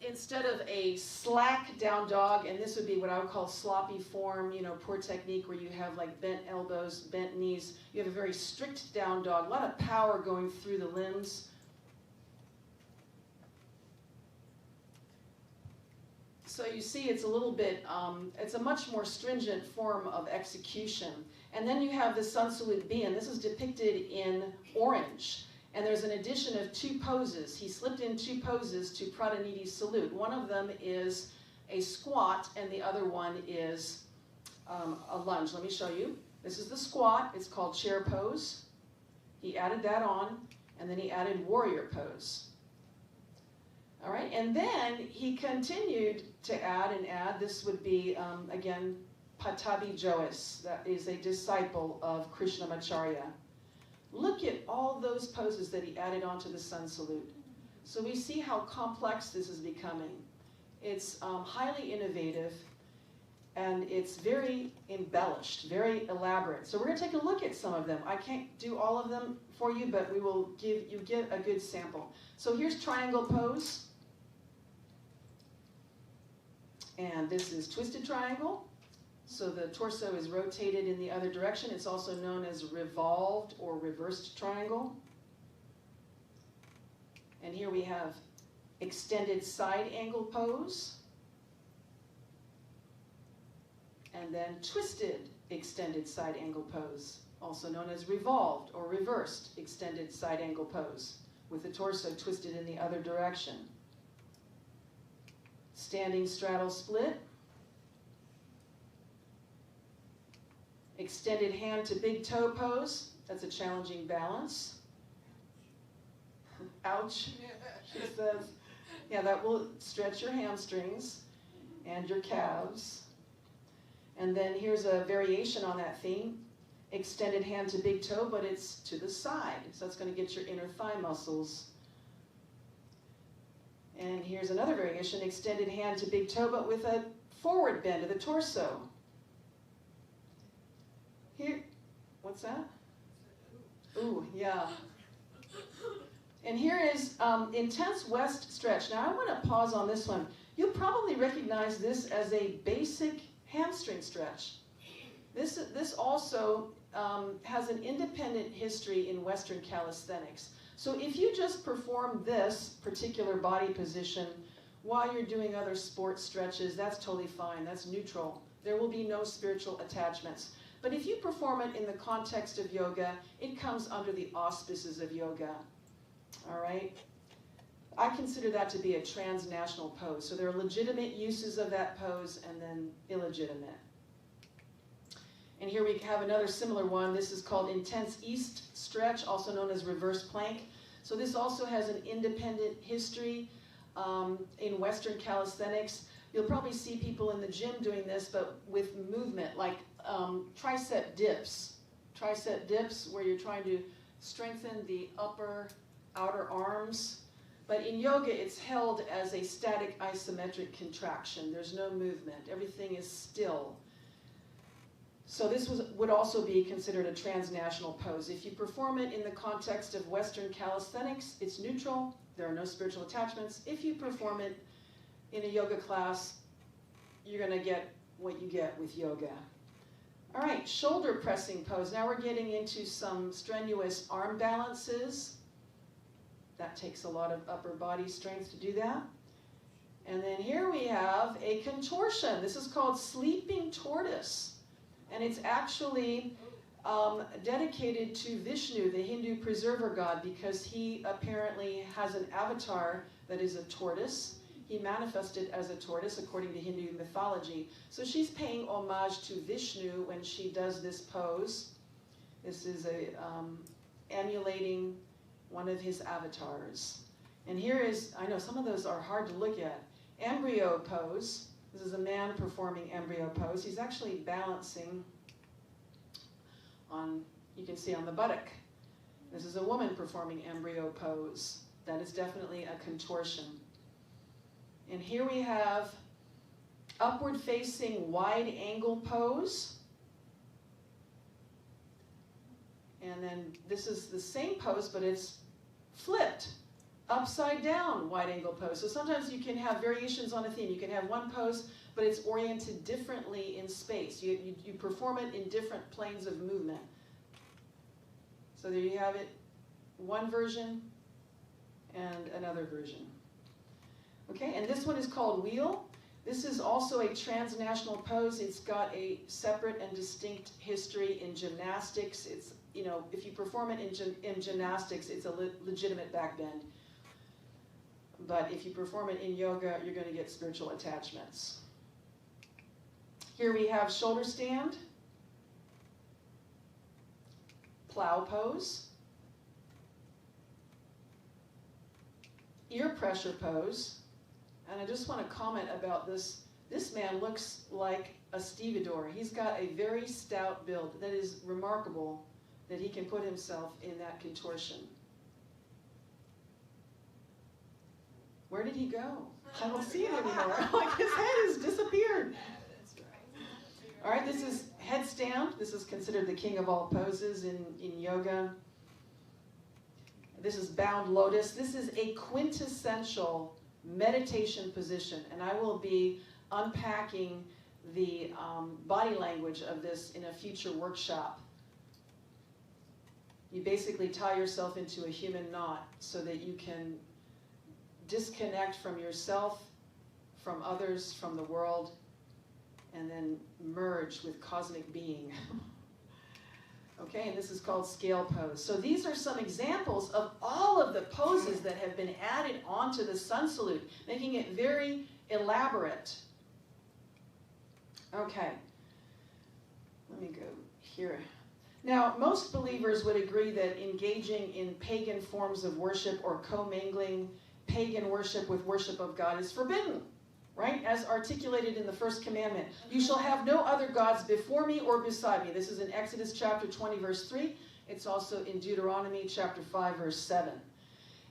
[SPEAKER 1] instead of a slack down dog, and this would be what I would call sloppy form, you know, poor technique, where you have like bent elbows, bent knees, you have a very strict down dog, a lot of power going through the limbs. So you see it's a little bit, it's a much more stringent form of execution. And then you have the sun salute B, and this is depicted in orange. And there's an addition of 2 poses. He slipped in 2 poses to Pradhanidhi's salute. One of them is a squat, and the other one is a lunge. Let me show you. This is the squat. It's called chair pose. He added that on, and then he added warrior pose. All right, and then he continued to add and add. This would be, again, Patabi Jois. That is a disciple of Krishnamacharya. Look at all those poses that he added onto the sun salute. So we see how complex this is becoming. It's highly innovative, and it's very embellished, very elaborate. So we're going to take a look at some of them. I can't do all of them for you, but we will give you a good sample. So here's triangle pose. And this is twisted triangle. So the torso is rotated in the other direction. It's also known as revolved or reversed triangle. And here we have extended side angle pose. And then twisted extended side angle pose, also known as revolved or reversed extended side angle pose, with the torso twisted in the other direction. Standing straddle split. Extended hand to big toe pose. That's a challenging balance. Ouch, she says. Yeah, that will stretch your hamstrings and your calves. And then here's a variation on that theme. Extended hand to big toe, but it's to the side. So that's going to get your inner thigh muscles. And here's another variation. Extended hand to big toe, but with a forward bend of the torso. Here, what's that? Ooh, yeah. And here is intense west stretch. Now I want to pause on this one. You'll probably recognize this as a basic hamstring stretch. This also has an independent history in Western calisthenics. So if you just perform this particular body position while you're doing other sports stretches, that's totally fine. That's neutral. There will be no spiritual attachments. But if you perform it in the context of yoga, it comes under the auspices of yoga. All right? I consider that to be a transnational pose. So there are legitimate uses of that pose and then illegitimate. And here we have another similar one. This is called intense east stretch, also known as reverse plank. So this also has an independent history in Western calisthenics. You'll probably see people in the gym doing this, but with movement, like tricep dips. Tricep dips, where you're trying to strengthen the upper outer arms. But in yoga, it's held as a static isometric contraction. There's no movement. Everything is still. So this would also be considered a transnational pose. If you perform it in the context of Western calisthenics, it's neutral. There are no spiritual attachments. If you perform it in a yoga class, you're going to get what you get with yoga. All right, shoulder pressing pose. Now we're getting into some strenuous arm balances. That takes a lot of upper body strength to do that. And then here we have a contortion. This is called sleeping tortoise. And it's actually dedicated to Vishnu, the Hindu preserver god, because he apparently has an avatar that is a tortoise. He manifested as a tortoise according to Hindu mythology. So she's paying homage to Vishnu when she does this pose. This is emulating one of his avatars. And here is, I know some of those are hard to look at, embryo pose. This is a man performing embryo pose. He's actually balancing on, you can see on the buttock. This is a woman performing embryo pose. That is definitely a contortion. And here we have upward facing wide angle pose. And then this is the same pose, but it's flipped. Upside down wide angle pose. So sometimes you can have variations on a theme. You can have one pose, but it's oriented differently in space. You perform it in different planes of movement. So there you have it, one version and another version. Okay, and this one is called wheel. This is also a transnational pose. It's got a separate and distinct history in gymnastics. It's, you know, if you perform it in gymnastics, it's a legitimate backbend. But if you perform it in yoga, you're going to get spiritual attachments. Here we have shoulder stand, plow pose, ear pressure pose. And I just want to comment about this. This man looks like a stevedore. He's got a very stout build. That is remarkable that he can put himself in that contortion. Where did he go? I don't see it anymore. Like his head has disappeared. All right, this is headstand. This is considered the king of all poses in yoga. This is bound lotus. This is a quintessential meditation position, and I will be unpacking the body language of this in a future workshop. You basically tie yourself into a human knot so that you can disconnect from yourself, from others, from the world, and then merge with cosmic being. Okay, and this is called scale pose. So these are some examples of all of the poses that have been added onto the sun salute, making it very elaborate. Okay, let me go here. Now, most believers would agree that engaging in pagan forms of worship or commingling pagan worship with worship of God is forbidden, right? As articulated in the first commandment. You shall have no other gods before me or beside me. This is in Exodus chapter 20, verse 3. It's also in Deuteronomy chapter 5, verse 7.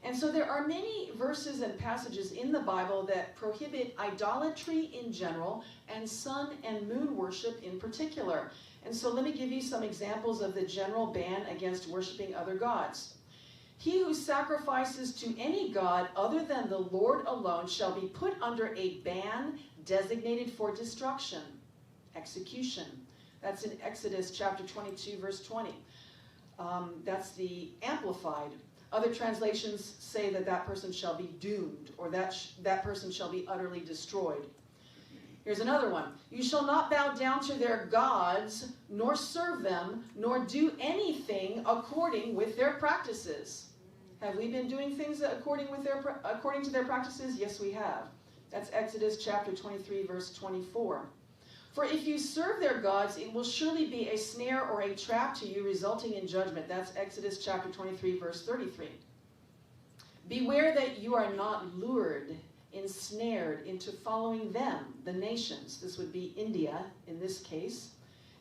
[SPEAKER 1] And so there are many verses and passages in the Bible that prohibit idolatry in general and sun and moon worship in particular. And so let me give you some examples of the general ban against worshiping other gods. He who sacrifices to any god other than the Lord alone shall be put under a ban designated for destruction, execution. That's in Exodus chapter 22, verse 20. That's the Amplified. Other translations say that that person shall be doomed, or that person shall be utterly destroyed. Here's another one. You shall not bow down to their gods, nor serve them, nor do anything according with their practices. Have we been doing things according to their practices? Yes, we have. That's Exodus chapter 23, verse 24. For if you serve their gods, it will surely be a snare or a trap to you, resulting in judgment. That's Exodus chapter 23, verse 33. Beware that you are not lured, ensnared into following them, the nations. This would be India in this case.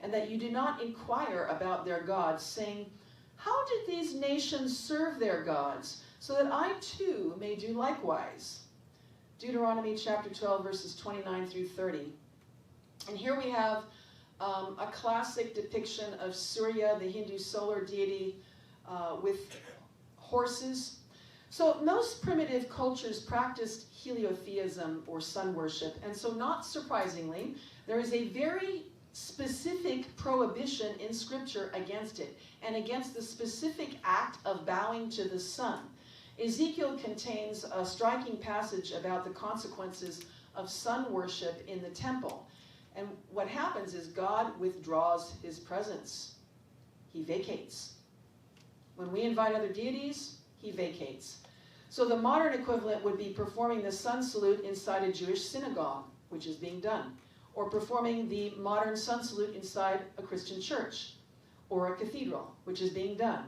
[SPEAKER 1] And that you do not inquire about their gods, saying, how did these nations serve their gods, so that I too may do likewise? Deuteronomy chapter 12, verses 29 through 30. And here we have a classic depiction of Surya, the Hindu solar deity, with horses. So most primitive cultures practiced heliotheism or sun worship, and so not surprisingly, there is a very specific prohibition in Scripture against it, and against the specific act of bowing to the sun. Ezekiel contains a striking passage about the consequences of sun worship in the temple. And what happens is God withdraws his presence. He vacates. When we invite other deities, he vacates. So the modern equivalent would be performing the sun salute inside a Jewish synagogue, which is being done, or performing the modern sun salute inside a Christian church, or a cathedral, which is being done.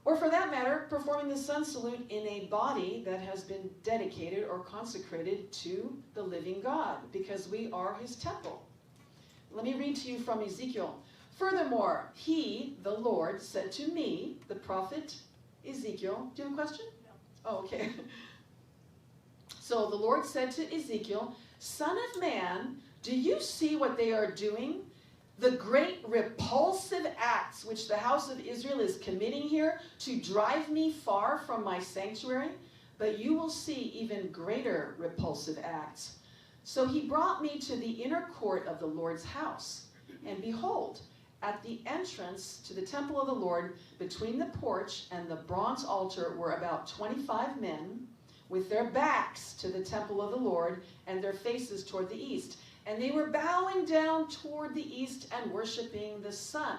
[SPEAKER 1] Or for that matter, performing the sun salute in a body that has been dedicated or consecrated to the living God, because we are his temple. Let me read to you from Ezekiel. Furthermore, he, the Lord, said to me, the prophet Ezekiel. Do you have a question? No. Oh, okay. So the Lord said to Ezekiel, Son of man, do you see what they are doing? The great repulsive acts which the house of Israel is committing here to drive me far from my sanctuary, but you will see even greater repulsive acts. So he brought me to the inner court of the Lord's house, and behold, at the entrance to the temple of the Lord, between the porch and the bronze altar were about 25 men, with their backs to the temple of the Lord and their faces toward the east. And they were bowing down toward the east and worshiping the sun.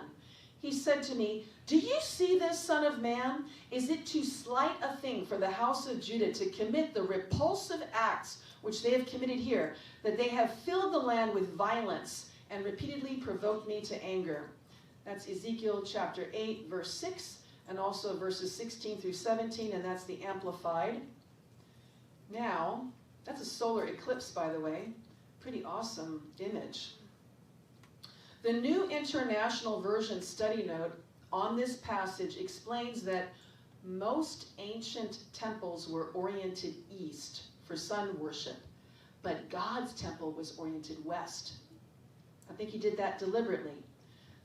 [SPEAKER 1] He said to me, Do you see this, Son of man? Is it too slight a thing for the house of Judah to commit the repulsive acts which they have committed here, that they have filled the land with violence and repeatedly provoked me to anger? That's Ezekiel chapter 8, verse 6, and also verses 16 through 17, and that's the Amplified. Now, that's a solar eclipse, by the way. Pretty awesome image. The New International Version study note on this passage explains that most ancient temples were oriented east for sun worship, but God's temple was oriented west. I think he did that deliberately.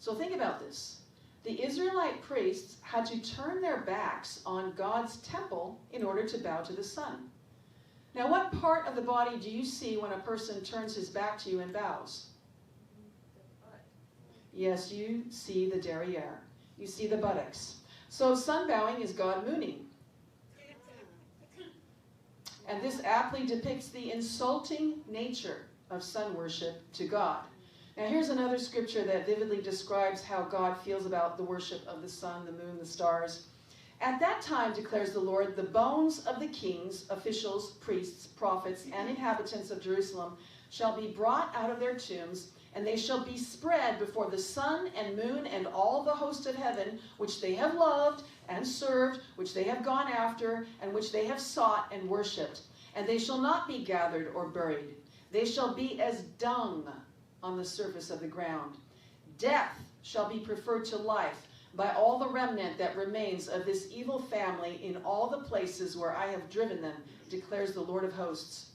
[SPEAKER 1] So think about this. The Israelite priests had to turn their backs on God's temple in order to bow to the sun. Now, what part of the body do you see when a person turns his back to you and bows? Yes, you see the derriere. You see the buttocks. So sun bowing is God mooning. And this aptly depicts the insulting nature of sun worship to God. Now here's another scripture that vividly describes how God feels about the worship of the sun, the moon, the stars. At that time, declares the Lord, the bones of the kings, officials, priests, prophets, and inhabitants of Jerusalem shall be brought out of their tombs, and they shall be spread before the sun and moon and all the host of heaven, which they have loved and served, which they have gone after, and which they have sought and worshipped. And they shall not be gathered or buried. They shall be as dung on the surface of the ground. Death shall be preferred to life by all the remnant that remains of this evil family in all the places where I have driven them, declares the Lord of hosts.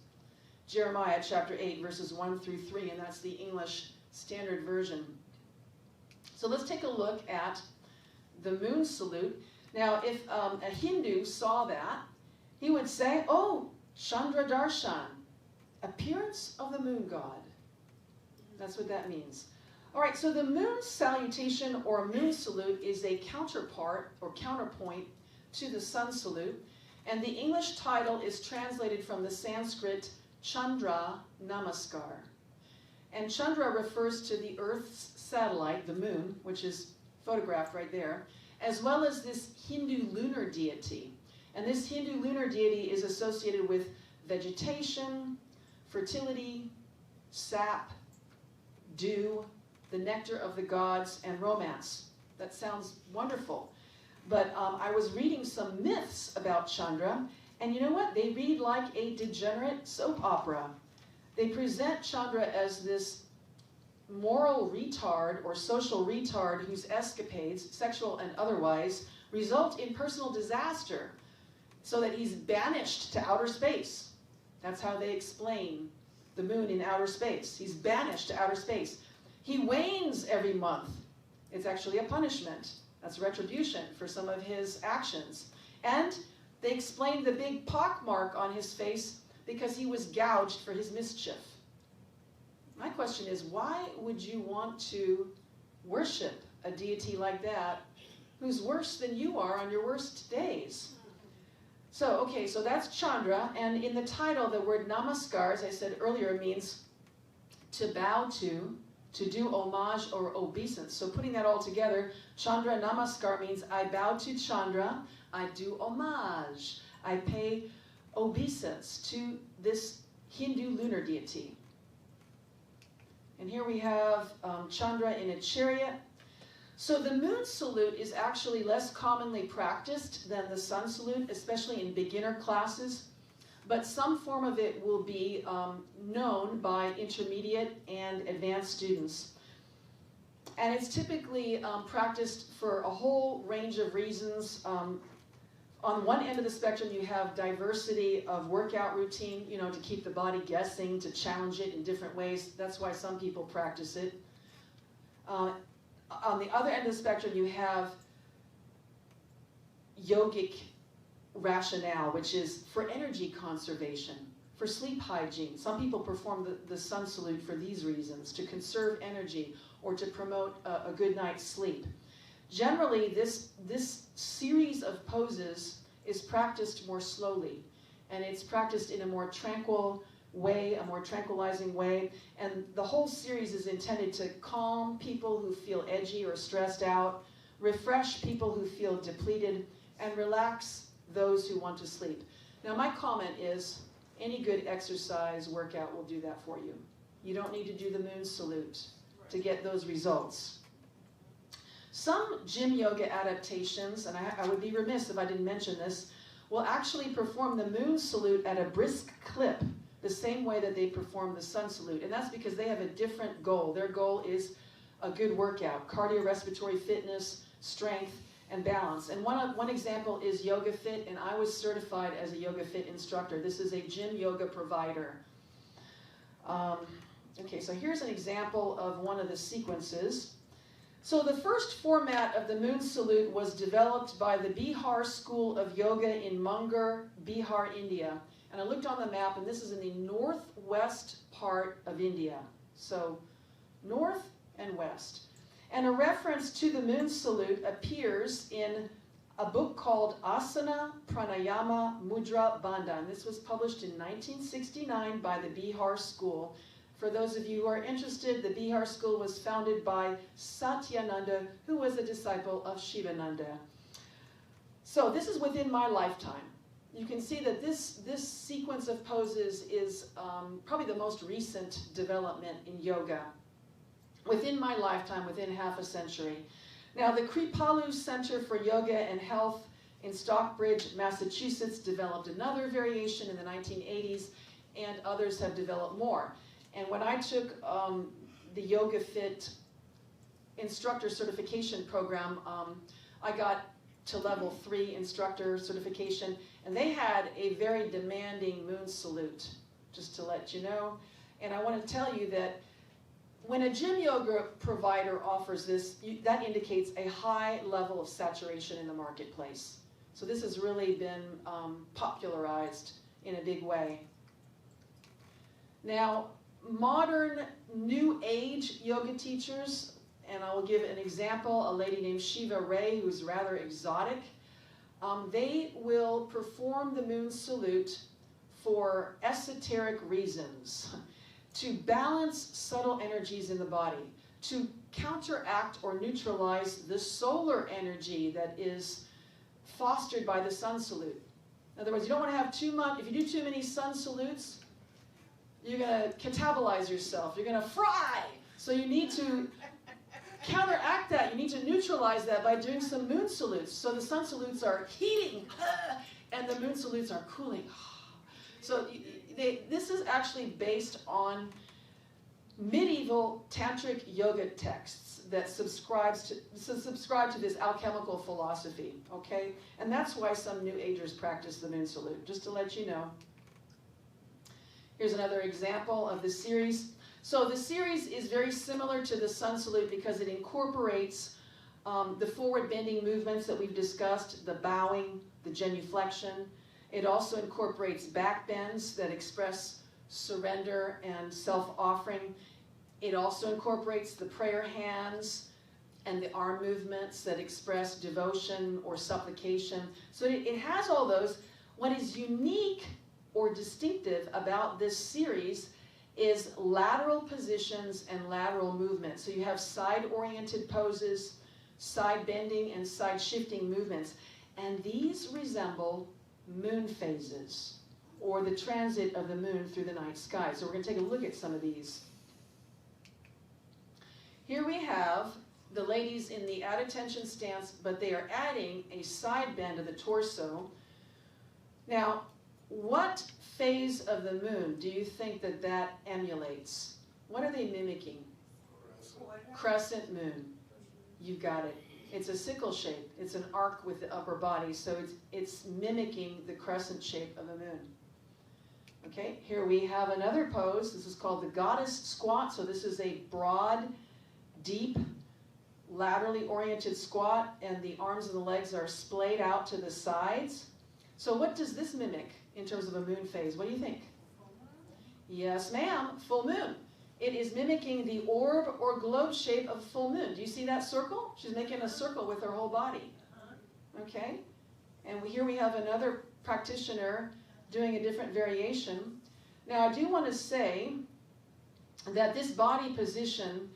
[SPEAKER 1] Jeremiah chapter 8, verses 1 through 3, and that's the English Standard Version. So let's take a look at the moon salute. Now, if a Hindu saw that, he would say, oh, Chandra Darshan, appearance of the moon god. That's what that means. All right, so the moon salutation or moon salute is a counterpart or counterpoint to the sun salute. And the English title is translated from the Sanskrit Chandra Namaskar. And Chandra refers to the Earth's satellite, the moon, which is photographed right there, as well as this Hindu lunar deity. And this Hindu lunar deity is associated with vegetation, fertility, sap, dew, the nectar of the gods, and romance. That sounds wonderful. But I was reading some myths about Chandra, and you know what? They read like a degenerate soap opera. They present Chandra as this moral retard or social retard whose escapades, sexual and otherwise, result in personal disaster, so that he's banished to outer space. That's how they explain the moon in outer space. He's banished to outer space. He wanes every month. It's actually a punishment. That's retribution for some of his actions. And they explained the big pock mark on his face because he was gouged for his mischief. My question is, why would you want to worship a deity like that who's worse than you are on your worst days? So, okay, so that's Chandra, and in the title, the word namaskar, as I said earlier, means to bow to do homage or obeisance. So putting that all together, Chandra namaskar means I bow to Chandra, I do homage, I pay obeisance to this Hindu lunar deity. And here we have Chandra in a chariot. So the moon salute is actually less commonly practiced than the sun salute, especially in beginner classes. But some form of it will be known by intermediate and advanced students. And it's typically practiced for a whole range of reasons. On one end of the spectrum, you have diversity of workout routine, you know, to keep the body guessing, to challenge it in different ways. That's why some people practice it. On the other end of the spectrum, you have yogic rationale, which is for energy conservation, for sleep hygiene. Some people perform the sun salute for these reasons, to conserve energy or to promote a good night's sleep. Generally, this series of poses is practiced more slowly, and it's practiced in a more tranquil way, a more tranquilizing way, and the whole series is intended to calm people who feel edgy or stressed out, refresh people who feel depleted, and relax those who want to sleep. Now, my comment is, any good exercise workout will do that for you. You don't need to do the moon salute to get those results. Some gym yoga adaptations, and I would be remiss if I didn't mention this, will actually perform the moon salute at a brisk clip, the same way that they perform the sun salute. And that's because they have a different goal. Their goal is a good workout, cardiorespiratory fitness, strength, and balance. And one example is Yoga Fit, and I was certified as a Yoga Fit instructor. This is a gym yoga provider. Okay, so here's an example of one of the sequences. So the first format of the moon salute was developed by the Bihar School of Yoga in Munger, Bihar, India. And I looked on the map, and this is in the northwest part of India. So north and west. And a reference to the moon salute appears in a book called Asana Pranayama Mudra Bandha. And this was published in 1969 by the Bihar School. For those of you who are interested, the Bihar School was founded by Satyananda, who was a disciple of Shivananda. So this is within my lifetime. You can see that this sequence of poses is probably the most recent development in yoga. Within my lifetime, within half a century. Now, the Kripalu Center for Yoga and Health in Stockbridge, Massachusetts, developed another variation in the 1980s, and others have developed more. And when I took the Yoga Fit instructor certification program, I got to level 3 instructor certification, and they had a very demanding moon salute, just to let you know. And I want to tell you that when a gym yoga provider offers this, that indicates a high level of saturation in the marketplace. So this has really been popularized in a big way. Now, modern New Age yoga teachers, and I will give an example, a lady named Shiva Ray, who's rather exotic. They will perform the moon salute for esoteric reasons, to balance subtle energies in the body, to counteract or neutralize the solar energy that is fostered by the sun salute. In other words, you don't want to have too much. If you do too many sun salutes, you're going to catabolize yourself. You're going to fry. So you need to counteract that. You need to neutralize that by doing some moon salutes. So the sun salutes are heating, and the moon salutes are cooling. So this is actually based on medieval tantric yoga texts that subscribe to this alchemical philosophy, okay? And that's why some New Agers practice the moon salute, just to let you know. Here's another example of the series. So the series is very similar to the sun salute because it incorporates the forward bending movements that we've discussed, the bowing, the genuflection. It also incorporates back bends that express surrender and self-offering. It also incorporates the prayer hands and the arm movements that express devotion or supplication. So it has all those. What is unique or distinctive about this series is lateral positions and lateral movements. So you have side-oriented poses, side bending, and side shifting movements. And these resemble moon phases, or the transit of the moon through the night sky. So we're going to take a look at some of these. Here we have the ladies in the at-attention stance, but they are adding a side bend of the torso. Now, what phase of the moon do you think that that emulates? What are they mimicking? Crescent moon. You got it. It's a sickle shape. It's an arc with the upper body, so it's mimicking the crescent shape of a moon. Okay, here we have another pose. This is called the goddess squat. So this is a broad, deep, laterally oriented squat, and the arms and the legs are splayed out to the sides. So what does this mimic in terms of a moon phase? What do you think? Yes, ma'am, full moon. It is mimicking the orb or globe shape of full moon. Do you see that circle? She's making a circle with her whole body. Okay? And here we have another practitioner doing a different variation. Now, I do want to say that this body position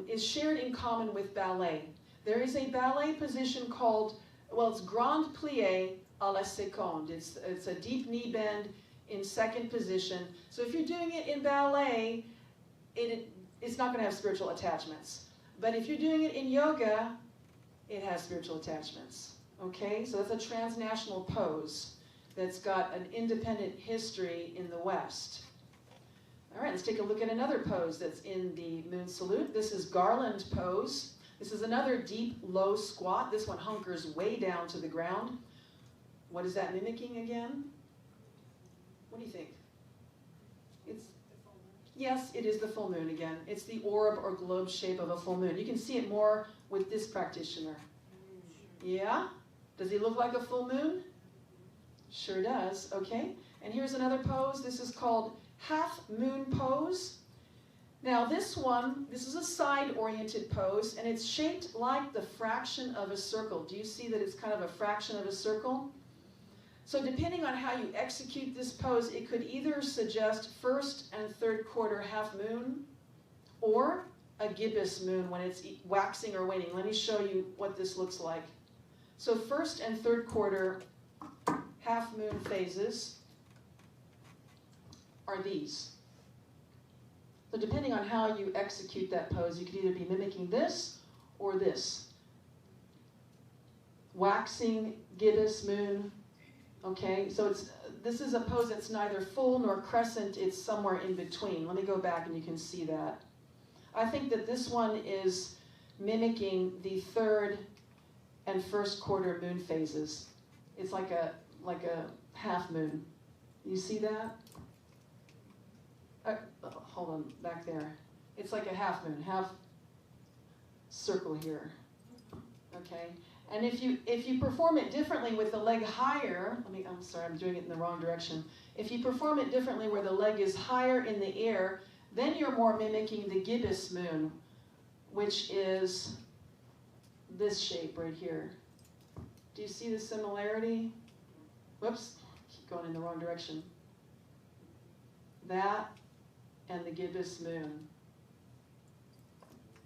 [SPEAKER 1] is shared in common with ballet. There is a ballet position called, well, it's grand plié à la seconde. It's a deep knee bend in second position. So if you're doing it in ballet, it's not going to have spiritual attachments. But if you're doing it in yoga, it has spiritual attachments. Okay? So that's a transnational pose that's got an independent history in the West. All right, let's take a look at another pose that's in the moon salute. This is garland pose. This is another deep, low squat. This one hunkers way down to the ground. What is that mimicking again? What do you think? Yes, it is the full moon again. It's the orb or globe shape of a full moon. You can see it more with this practitioner. Yeah? Does he look like a full moon? Sure does, okay. And here's another pose. This is called half moon pose. Now this is a side-oriented pose, and it's shaped like the fraction of a circle. Do you see that it's kind of a fraction of a circle? So depending on how you execute this pose, it could either suggest first and third quarter half moon, or a gibbous moon when it's waxing or waning. Let me show you what this looks like. So first and third quarter half moon phases are these. So depending on how you execute that pose, you could either be mimicking this or this. Waxing, gibbous moon. Okay, so this is a pose that's neither full nor crescent, it's somewhere in between. Let me go back and you can see that. I think that this one is mimicking the third and first quarter moon phases. It's like a half moon. You see that? Hold on, back there. It's like a half moon, half circle here. Okay? And if you perform it differently with the leg higher, I'm sorry, I'm doing it in the wrong direction. If you perform it differently where the leg is higher in the air, then you're more mimicking the gibbous moon, which is this shape right here. Do you see the similarity? Whoops, keep going in the wrong direction. That and the gibbous moon.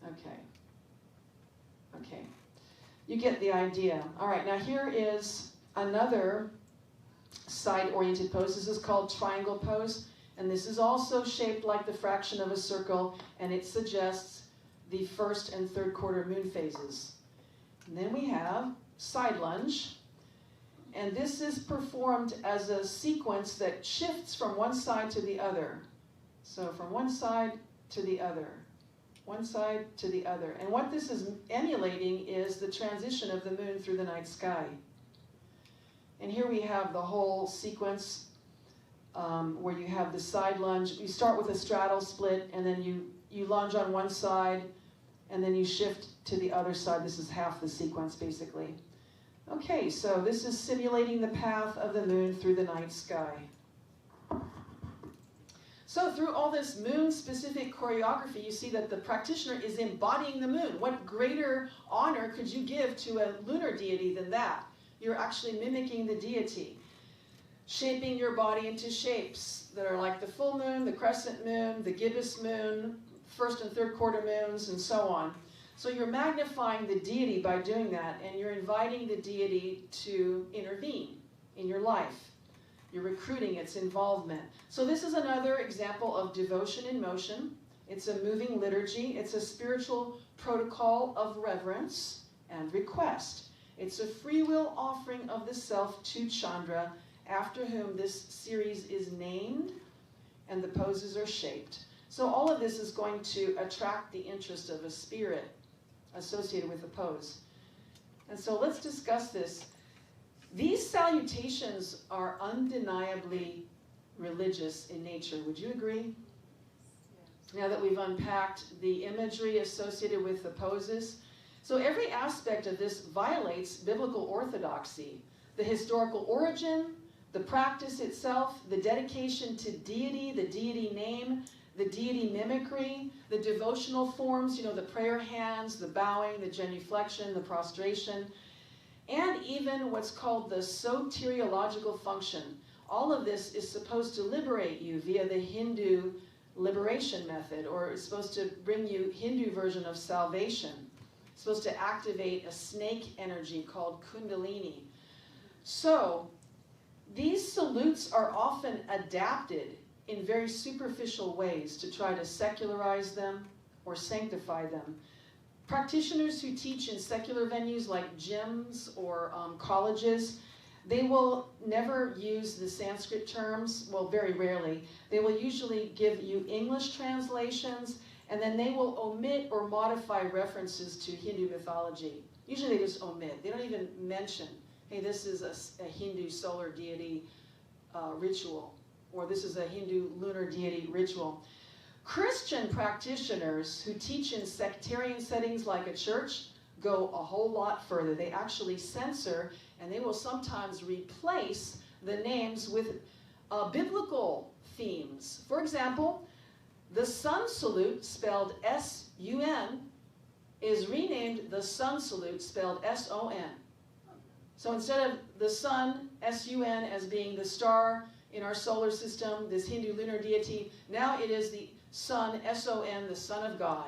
[SPEAKER 1] Okay. Okay. You get the idea. All right, now here is another side-oriented pose. This is called triangle pose, and this is also shaped like the fraction of a circle, and it suggests the first and third quarter moon phases. And then we have side lunge, and this is performed as a sequence that shifts from one side to the other. So from one side to the other. One side to the other. And what this is emulating is the transition of the moon through the night sky. And here we have the whole sequence where you have the side lunge. You start with a straddle split, and then you lunge on one side, and then you shift to the other side. This is half the sequence, basically. Okay, so this is simulating the path of the moon through the night sky. So through all this moon-specific choreography, you see that the practitioner is embodying the moon. What greater honor could you give to a lunar deity than that? You're actually mimicking the deity, shaping your body into shapes that are like the full moon, the crescent moon, the gibbous moon, first and third quarter moons, and so on. So you're magnifying the deity by doing that, and you're inviting the deity to intervene in your life. You're recruiting its involvement. So this is another example of devotion in motion. It's a moving liturgy. It's a spiritual protocol of reverence and request. It's a free will offering of the self to Chandra, after whom this series is named and the poses are shaped. So all of this is going to attract the interest of a spirit associated with the pose. And so let's discuss this. These salutations are undeniably religious in nature. Would you agree? Yes. Now that we've unpacked the imagery associated with the poses. So every aspect of this violates biblical orthodoxy. The historical origin, the practice itself, the dedication to deity, the deity name, the deity mimicry, the devotional forms, the prayer hands, the bowing, the genuflection, the prostration, and even what's called the soteriological function. All of this is supposed to liberate you via the Hindu liberation method, or it's supposed to bring you Hindu version of salvation. It's supposed to activate a snake energy called Kundalini. So these salutes are often adapted in very superficial ways to try to secularize them or sanctify them. Practitioners who teach in secular venues like gyms or colleges, they will never use the Sanskrit terms, well, very rarely. They will usually give you English translations, and then they will omit or modify references to Hindu mythology. Usually they just omit. They don't even mention, hey, this is a Hindu solar deity ritual, or this is a Hindu lunar deity ritual. Christian practitioners who teach in sectarian settings like a church go a whole lot further. They actually censor, and they will sometimes replace the names with biblical themes. For example, the sun salute, spelled S-U-N, is renamed the sun salute, spelled S-O-N. So instead of the sun, S-U-N, as being the star in our solar system, this Hindu lunar deity, now it is the Son, S-O-N, the Son of God.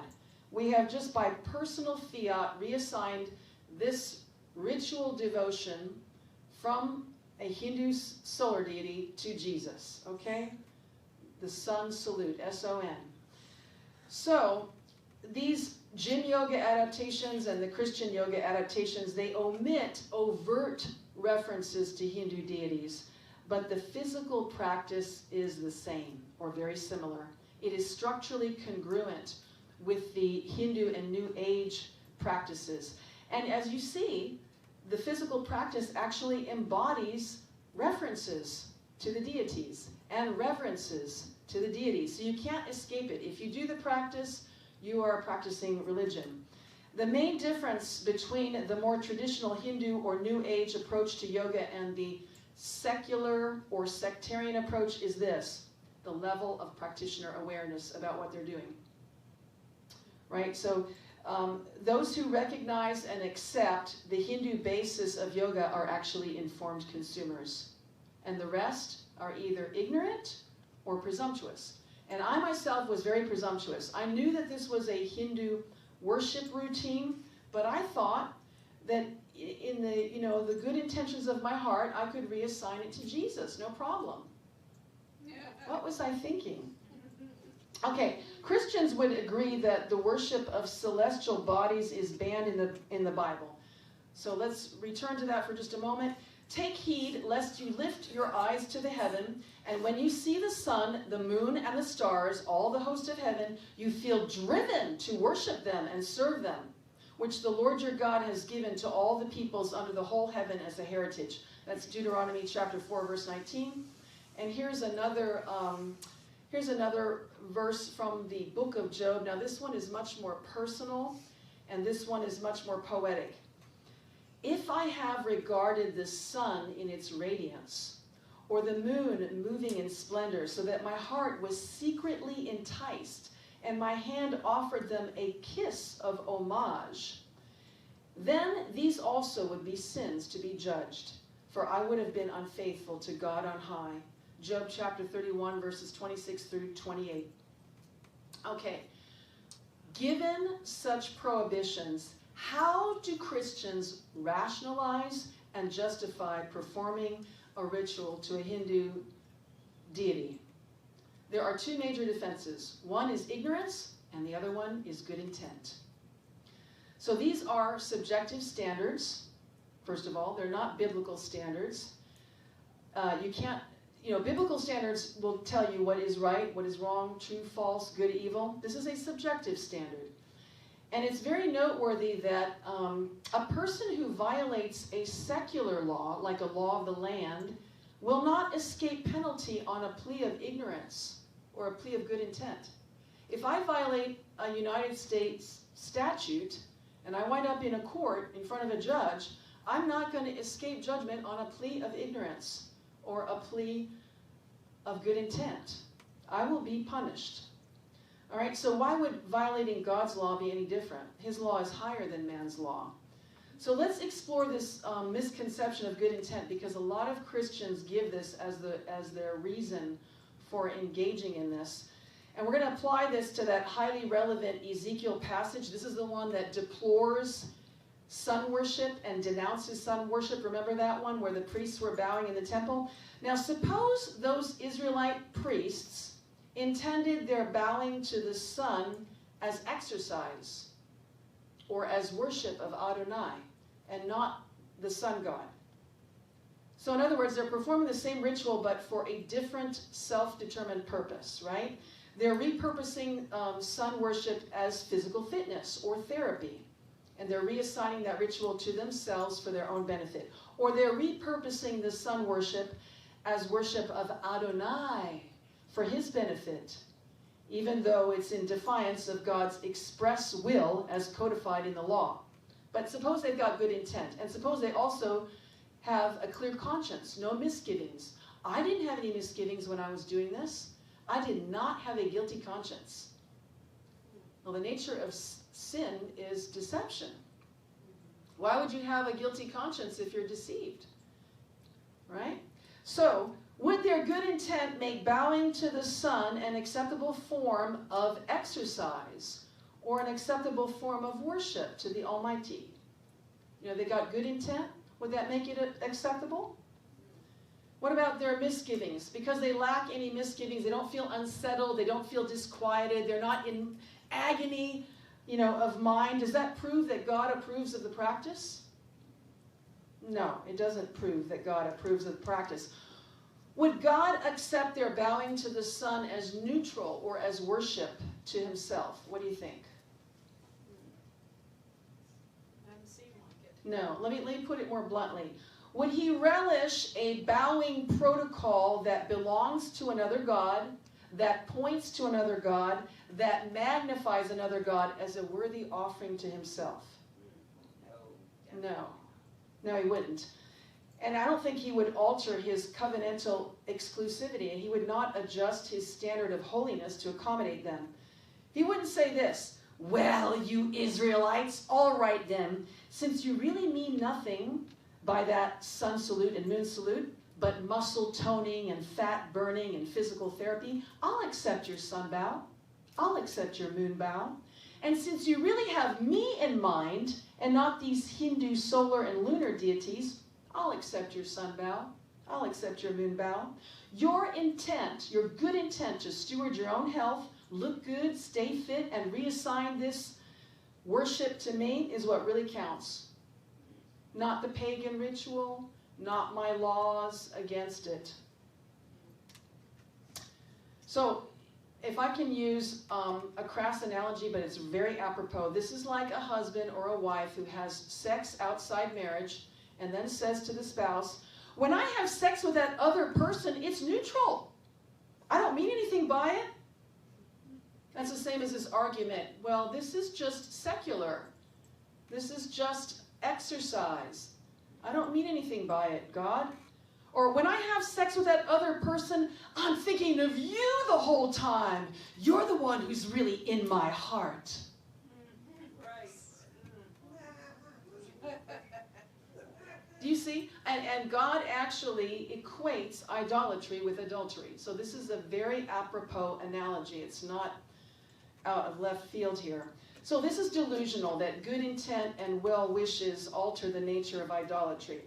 [SPEAKER 1] We have just by personal fiat reassigned this ritual devotion from a Hindu solar deity to Jesus, okay? The Sun salute, S-O-N. So these Jin yoga adaptations and the Christian yoga adaptations, they omit overt references to Hindu deities, but the physical practice is the same or very similar. It is structurally congruent with the Hindu and New Age practices. And as you see, the physical practice actually embodies references to the deities and reverences to the deities. So you can't escape it. If you do the practice, you are practicing religion. The main difference between the more traditional Hindu or New Age approach to yoga and the secular or sectarian approach is this: the level of practitioner awareness about what they're doing. Right? So those who recognize and accept the Hindu basis of yoga are actually informed consumers. And the rest are either ignorant or presumptuous. And I myself was very presumptuous. I knew that this was a Hindu worship routine, but I thought that in the good intentions of my heart, I could reassign it to Jesus, no problem. What was I thinking? Okay, Christians would agree that the worship of celestial bodies is banned in the Bible. So let's return to that for just a moment. Take heed lest you lift your eyes to the heaven, and when you see the sun, the moon, and the stars, all the host of heaven, you feel driven to worship them and serve them, which the Lord your God has given to all the peoples under the whole heaven as a heritage. That's Deuteronomy chapter 4, verse 19. And here's another verse from the book of Job. Now this one is much more personal, and this one is much more poetic. If I have regarded the sun in its radiance, or the moon moving in splendor, so that my heart was secretly enticed, and my hand offered them a kiss of homage, then these also would be sins to be judged, for I would have been unfaithful to God on high. Job chapter 31, verses 26 through 28. Okay, given such prohibitions, how do Christians rationalize and justify performing a ritual to a Hindu deity? There are two major defenses. One is ignorance, and the other one is good intent. So these are subjective standards. First of all, they're not biblical standards. Biblical standards will tell you what is right, what is wrong, true, false, good, evil. This is a subjective standard. And it's very noteworthy that a person who violates a secular law, like a law of the land, will not escape penalty on a plea of ignorance or a plea of good intent. If I violate a United States statute and I wind up in a court in front of a judge, I'm not going to escape judgment on a plea of ignorance or a plea of good intent. I will be punished. All right, so why would violating God's law be any different? His law is higher than man's law. So let's explore this misconception of good intent, because a lot of Christians give this as their reason for engaging in this. And we're going to apply this to that highly relevant Ezekiel passage. This is the one that deplores sun worship and denounces sun worship. Remember that one where the priests were bowing in the temple? Now suppose those Israelite priests intended their bowing to the sun as exercise or as worship of Adonai and not the sun god. So in other words, they're performing the same ritual but for a different self-determined purpose, right? They're repurposing sun worship as physical fitness or therapy, and they're reassigning that ritual to themselves for their own benefit. Or they're repurposing the sun worship as worship of Adonai for his benefit, even though it's in defiance of God's express will as codified in the law. But suppose they've got good intent, and suppose they also have a clear conscience, no misgivings. I didn't have any misgivings when I was doing this. I did not have a guilty conscience. Well, the nature of sin is deception. Why would you have a guilty conscience if you're deceived? Right? So, would their good intent make bowing to the sun an acceptable form of exercise or an acceptable form of worship to the Almighty? You know, they got good intent. Would that make it acceptable? What about their misgivings? Because they lack any misgivings, they don't feel unsettled, they don't feel disquieted, they're not in agony, of mind. Does that prove that God approves of the practice? No, it doesn't prove that God approves of the practice. Would God accept their bowing to the sun as neutral or as worship to himself? What do you think?
[SPEAKER 2] Doesn't seem like it.
[SPEAKER 1] No, let me put it more bluntly. Would he relish a bowing protocol that belongs to another God, that points to another God, that magnifies another God as a worthy offering to himself? No, he wouldn't. And I don't think he would alter his covenantal exclusivity, and he would not adjust his standard of holiness to accommodate them. He wouldn't say this, well, you Israelites, all right then, since you really mean nothing by that sun salute and moon salute, but muscle toning and fat burning and physical therapy, I'll accept your sun bow. I'll accept your moon bow. And since you really have me in mind and not these Hindu solar and lunar deities, I'll accept your sun bow. I'll accept your moon bow. Your intent, your good intent to steward your own health, look good, stay fit, and reassign this worship to me is what really counts. Not the pagan ritual, not my laws against it. So, if I can use a crass analogy, but it's very apropos, this is like a husband or a wife who has sex outside marriage and then says to the spouse, when I have sex with that other person, it's neutral. I don't mean anything by it. That's the same as this argument. Well, this is just secular. This is just exercise. I don't mean anything by it, God. Or when I have sex with that other person, I'm thinking of you the whole time. You're the one who's really in my heart. Do you see? And God actually equates idolatry with adultery. So this is a very apropos analogy. It's not out of left field here. So this is delusional, that good intent and well wishes alter the nature of idolatry.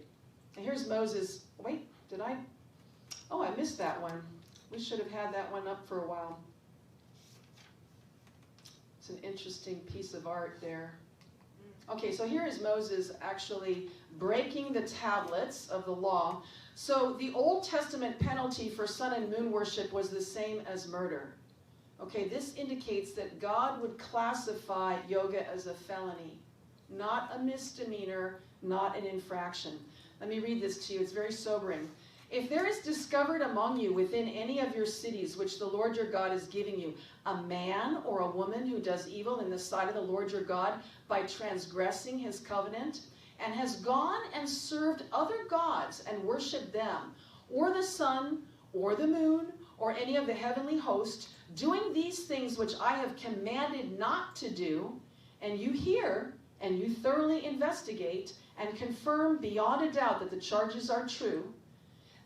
[SPEAKER 1] And here's Moses. Wait, did I? Oh, I missed that one. We should have had that one up for a while. It's an interesting piece of art there. Okay, so here is Moses actually breaking the tablets of the law. So the Old Testament penalty for sun and moon worship was the same as murder. Okay, this indicates that God would classify yoga as a felony, not a misdemeanor, not an infraction. Let me read this to you. It's very sobering. If there is discovered among you within any of your cities which the Lord your God is giving you, a man or a woman who does evil in the sight of the Lord your God by transgressing his covenant, and has gone and served other gods and worshipped them, or the sun, or the moon, or any of the heavenly host, doing these things which I have commanded not to do, and you hear, and you thoroughly investigate, and confirm beyond a doubt that the charges are true,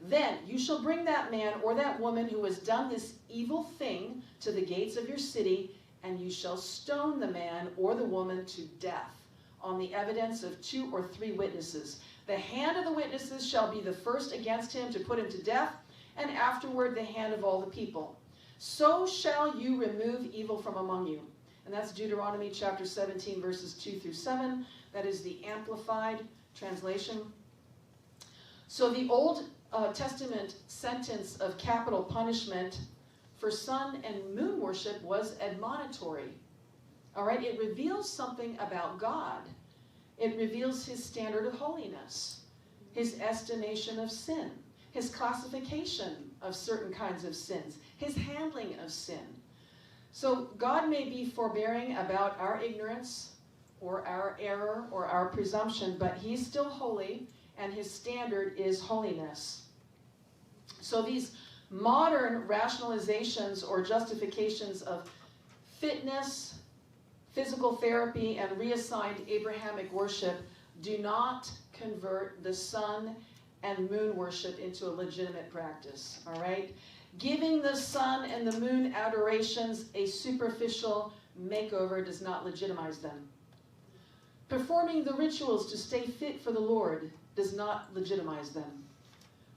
[SPEAKER 1] then you shall bring that man or that woman who has done this evil thing to the gates of your city, and you shall stone the man or the woman to death on the evidence of 2 or 3 witnesses. The hand of the witnesses shall be the first against him to put him to death, and afterward the hand of all the people. So shall you remove evil from among you. And that's Deuteronomy chapter 17, verses 2 through 7. That is the Amplified translation. So the Old Testament sentence of capital punishment for sun and moon worship was admonitory. All right, it reveals something about God. It reveals his standard of holiness, his estimation of sin, his classification of certain kinds of sins, his handling of sin. So God may be forbearing about our ignorance or our error or our presumption, but he's still holy, and his standard is holiness. So these modern rationalizations or justifications of fitness, physical therapy, and reassigned Abrahamic worship do not convert the sun and moon worship into a legitimate practice, all right? Giving the sun and the moon adorations a superficial makeover does not legitimize them. Performing the rituals to stay fit for the Lord does not legitimize them.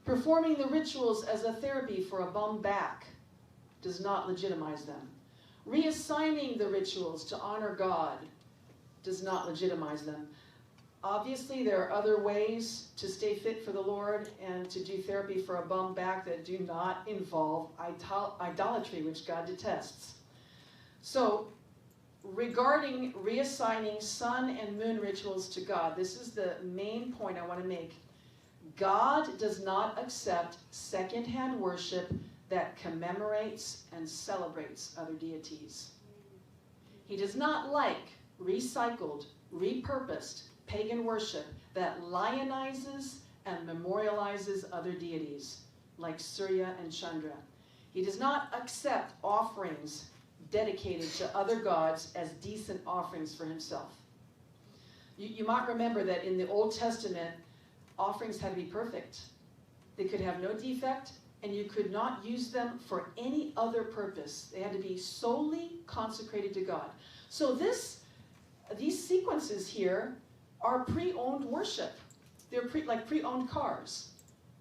[SPEAKER 1] Performing the rituals as a therapy for a bum back does not legitimize them. Reassigning the rituals to honor God does not legitimize them. Obviously, there are other ways to stay fit for the Lord and to do therapy for a bum back that do not involve idolatry, which God detests. So, regarding reassigning sun and moon rituals to God, this is the main point I want to make. God does not accept secondhand worship that commemorates and celebrates other deities. He does not like recycled, repurposed pagan worship that lionizes and memorializes other deities like Surya and Chandra. He does not accept offerings dedicated to other gods as decent offerings for himself. You might remember that in the Old Testament, offerings had to be perfect. They could have no defect, and you could not use them for any other purpose. They had to be solely consecrated to God. So these sequences here are pre-owned worship. They're like pre-owned cars,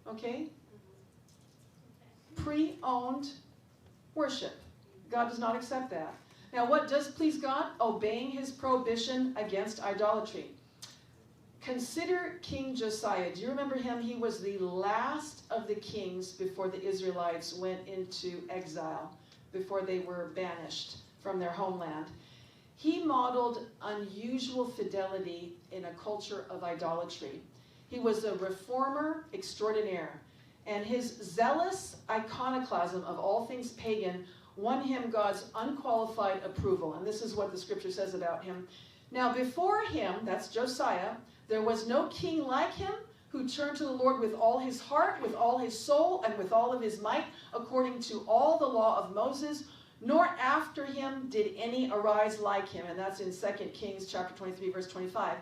[SPEAKER 1] okay? Pre-owned worship. God does not accept that. Now, what does please God? Obeying his prohibition against idolatry. Consider King Josiah. Do you remember him? He was the last of the kings before the Israelites went into exile, before they were banished from their homeland. He modeled unusual fidelity in a culture of idolatry. He was a reformer extraordinaire, and his zealous iconoclasm of all things pagan won him God's unqualified approval. And this is what the scripture says about him. Now before him, that's Josiah, there was no king like him who turned to the Lord with all his heart, with all his soul, and with all of his might, according to all the law of Moses, nor after him did any arise like him. And that's in 2 Kings chapter 23, verse 25.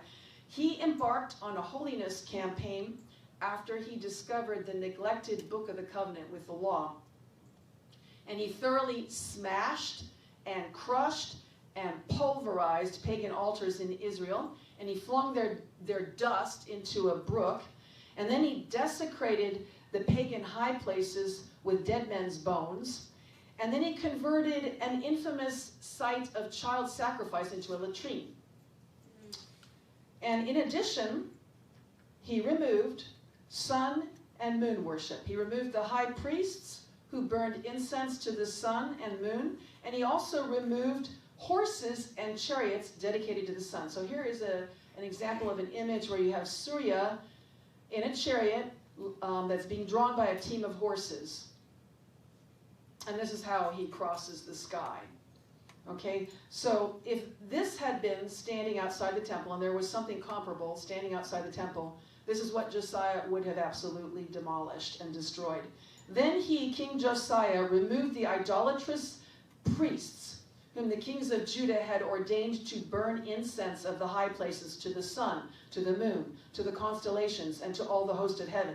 [SPEAKER 1] He embarked on a holiness campaign after he discovered the neglected book of the covenant with the law. And he thoroughly smashed and crushed and pulverized pagan altars in Israel. And he flung their dust into a brook. And then he desecrated the pagan high places with dead men's bones. And then he converted an infamous site of child sacrifice into a latrine. And in addition, he removed sun and moon worship. He removed the high priests who burned incense to the sun and moon, and he also removed horses and chariots dedicated to the sun. So here is an example of an image where you have Surya in a chariot that's being drawn by a team of horses. And this is how he crosses the sky. Okay, so if this had been standing outside the temple, and there was something comparable standing outside the temple, this is what Josiah would have absolutely demolished and destroyed. Then he, King Josiah, removed the idolatrous priests whom the kings of Judah had ordained to burn incense of the high places to the sun, to the moon, to the constellations, and to all the host of heaven.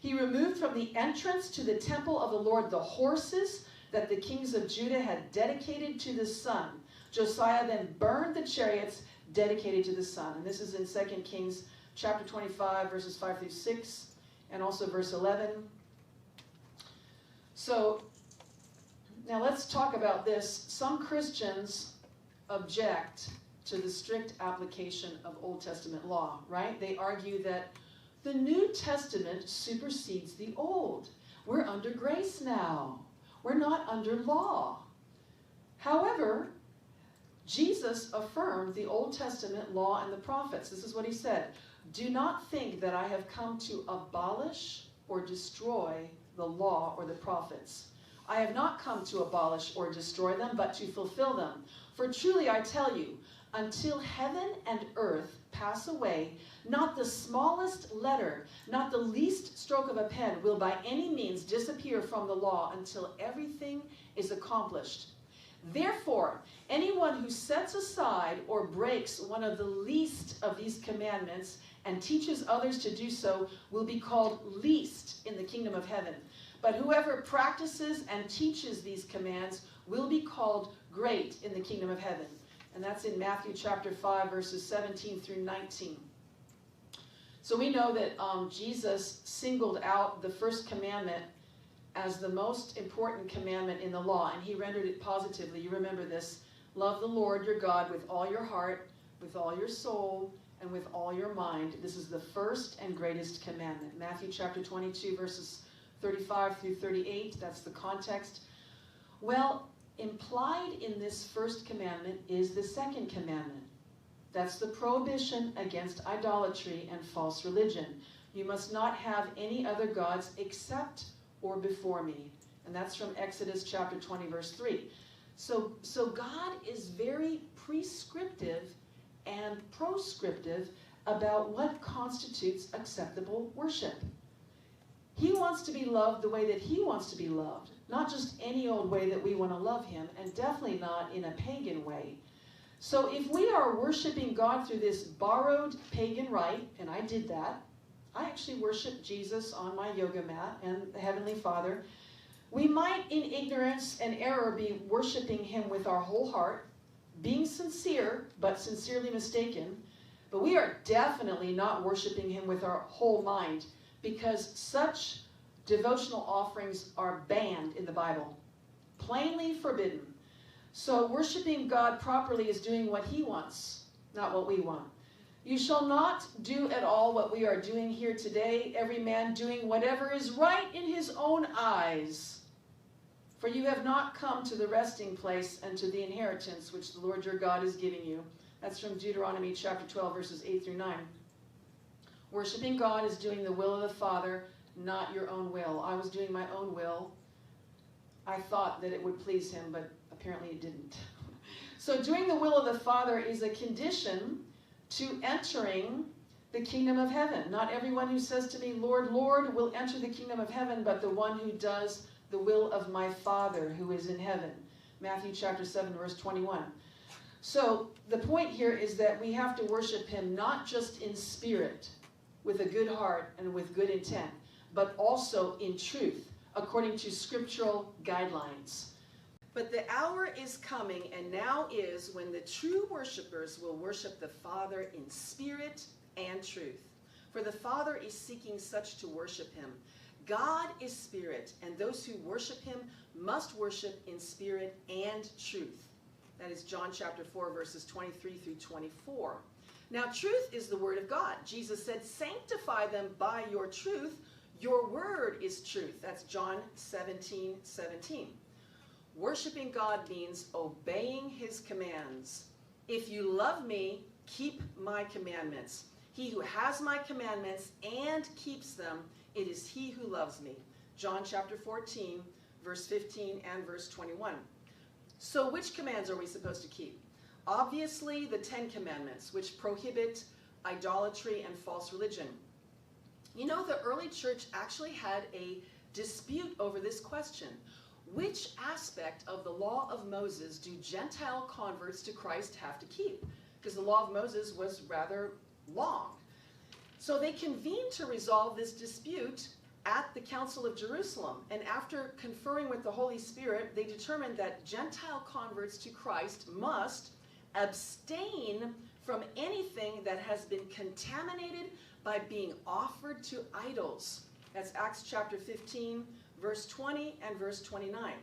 [SPEAKER 1] He removed from the entrance to the temple of the Lord the horses that the kings of Judah had dedicated to the sun. Josiah then burned the chariots dedicated to the sun. And this is in 2 Kings chapter 25, verses 5 through 6, and also verse 11. So, now let's talk about this. Some Christians object to the strict application of Old Testament law, right? They argue that the New Testament supersedes the Old. We're under grace now. We're not under law. However, Jesus affirmed the Old Testament law and the prophets. This is what he said. Do not think that I have come to abolish or destroy the law or the prophets. I have not come to abolish or destroy them, but to fulfill them. For truly I tell you, until heaven and earth pass away, not the smallest letter, not the least stroke of a pen will by any means disappear from the law until everything is accomplished. Therefore, anyone who sets aside or breaks one of the least of these commandments and teaches others to do so will be called least in the kingdom of heaven. But whoever practices and teaches these commands will be called great in the kingdom of heaven. And that's in Matthew chapter 5, verses 17 through 19. So we know that Jesus singled out the first commandment as the most important commandment in the law, and he rendered it positively. You remember this. Love the Lord your God with all your heart, with all your soul, and with all your mind. This is the first and greatest commandment. Matthew chapter 22, verses 35 through 38. That's the context. Well, implied in this first commandment is the second commandment. That's the prohibition against idolatry and false religion. You must not have any other gods except or before me. And that's from Exodus chapter 20, verse 3. So God is very prescriptive and proscriptive about what constitutes acceptable worship. He wants to be loved the way that he wants to be loved, not just any old way that we want to love him, and definitely not in a pagan way. So if we are worshiping God through this borrowed pagan rite, and I did that, I actually worship Jesus on my yoga mat and the Heavenly Father, we might in ignorance and error be worshiping him with our whole heart, being sincere, but sincerely mistaken, but we are definitely not worshiping him with our whole mind, because such devotional offerings are banned in the Bible, plainly forbidden. So worshiping God properly is doing what he wants, not what we want. You shall not do at all what we are doing here today, every man doing whatever is right in his own eyes. For you have not come to the resting place and to the inheritance which the Lord your God is giving you. That's from Deuteronomy chapter 12, verses 8 through 9. Worshiping God is doing the will of the Father, not your own will. I was doing my own will. I thought that it would please him, but apparently it didn't. So doing the will of the Father is a condition to entering the kingdom of heaven. Not everyone who says to me, Lord, Lord, will enter the kingdom of heaven, but the one who does the will of my Father who is in heaven. Matthew chapter 7, verse 21. So the point here is that we have to worship him not just in spirit, with a good heart and with good intent, but also in truth, according to scriptural guidelines. But the hour is coming, and now is, when the true worshipers will worship the Father in spirit and truth. For the Father is seeking such to worship him. God is spirit, and those who worship him must worship in spirit and truth. That is John chapter 4, verses 23 through 24. Now, truth is the word of God. Jesus said, sanctify them by your truth. Your word is truth. That's John 17:17. Worshiping God means obeying his commands. If you love me, keep my commandments. He who has my commandments and keeps them, it is he who loves me. John chapter 14, verse 15 and verse 21. So which commands are we supposed to keep? Obviously, the 10 Commandments, which prohibit idolatry and false religion. You know, the early church actually had a dispute over this question. Which aspect of the law of Moses do Gentile converts to Christ have to keep? Because the law of Moses was rather long. So they convened to resolve this dispute at the Council of Jerusalem. And after conferring with the Holy Spirit, they determined that Gentile converts to Christ must abstain from anything that has been contaminated by being offered to idols. That's Acts chapter 15, verse 20 and verse 29.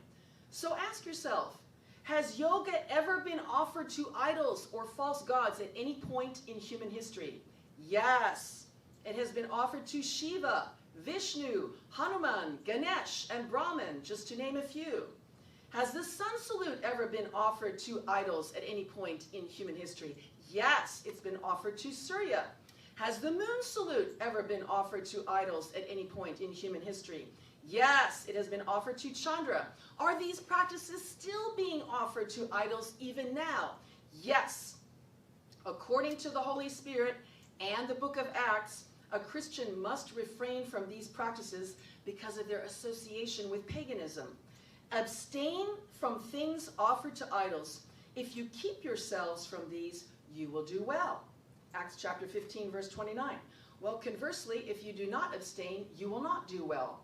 [SPEAKER 1] So ask yourself, has yoga ever been offered to idols or false gods at any point in human history? Yes. It has been offered to Shiva, Vishnu, Hanuman, Ganesh, and Brahman, just to name a few. Has the sun salute ever been offered to idols at any point in human history? Yes, it's been offered to Surya. Has the moon salute ever been offered to idols at any point in human history? Yes, it has been offered to Chandra. Are these practices still being offered to idols even now? Yes. According to the Holy Spirit and the book of Acts, a Christian must refrain from these practices because of their association with paganism. Abstain from things offered to idols. If you keep yourselves from these, you will do well. Acts chapter 15, verse 29. Well, conversely, if you do not abstain, you will not do well.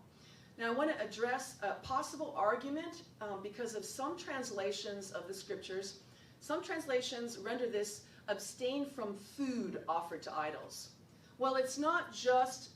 [SPEAKER 1] Now, I want to address a possible argument because of some translations of the scriptures. Some translations render this abstain from food offered to idols. Well, it's not just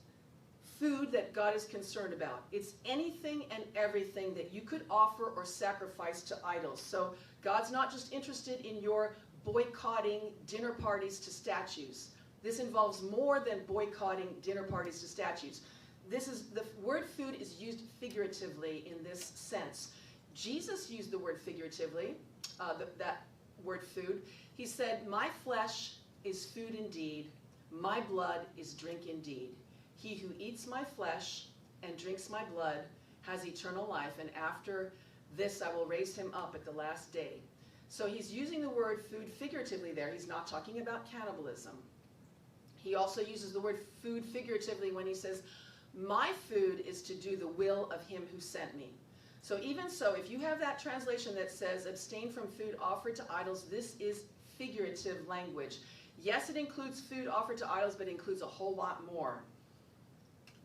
[SPEAKER 1] food that God is concerned about. It's anything and everything that you could offer or sacrifice to idols. So God's not just interested in your boycotting dinner parties to statues. This involves more than boycotting dinner parties to statues. The word food is used figuratively in this sense. Jesus used the word figuratively, that word food. He said, my flesh is food indeed, my blood is drink indeed. He who eats my flesh and drinks my blood has eternal life, and after this I will raise him up at the last day. So he's using the word food figuratively there. He's not talking about cannibalism. He also uses the word food figuratively when he says, my food is to do the will of him who sent me. So even so, if you have that translation that says abstain from food offered to idols, this is figurative language. Yes, it includes food offered to idols, but it includes a whole lot more.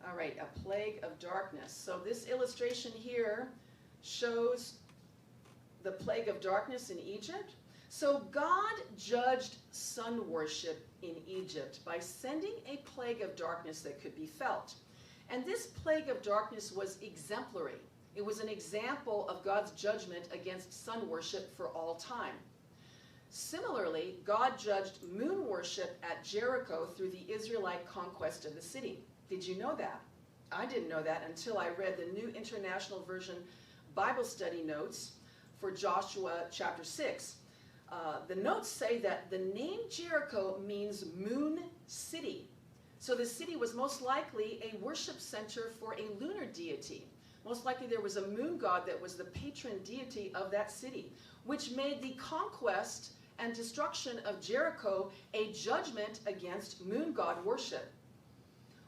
[SPEAKER 1] All right, a plague of darkness. So this illustration here shows the plague of darkness in Egypt. So God judged sun worship in Egypt by sending a plague of darkness that could be felt. And this plague of darkness was exemplary. It was an example of God's judgment against sun worship for all time. Similarly, God judged moon worship at Jericho through the Israelite conquest of the city. Did you know that? I didn't know that until I read the New International Version Bible study notes for Joshua chapter 6. The notes say that the name Jericho means moon city. So the city was most likely a worship center for a lunar deity. Most likely there was a moon god that was the patron deity of that city, which made the conquest and destruction of Jericho a judgment against moon god worship.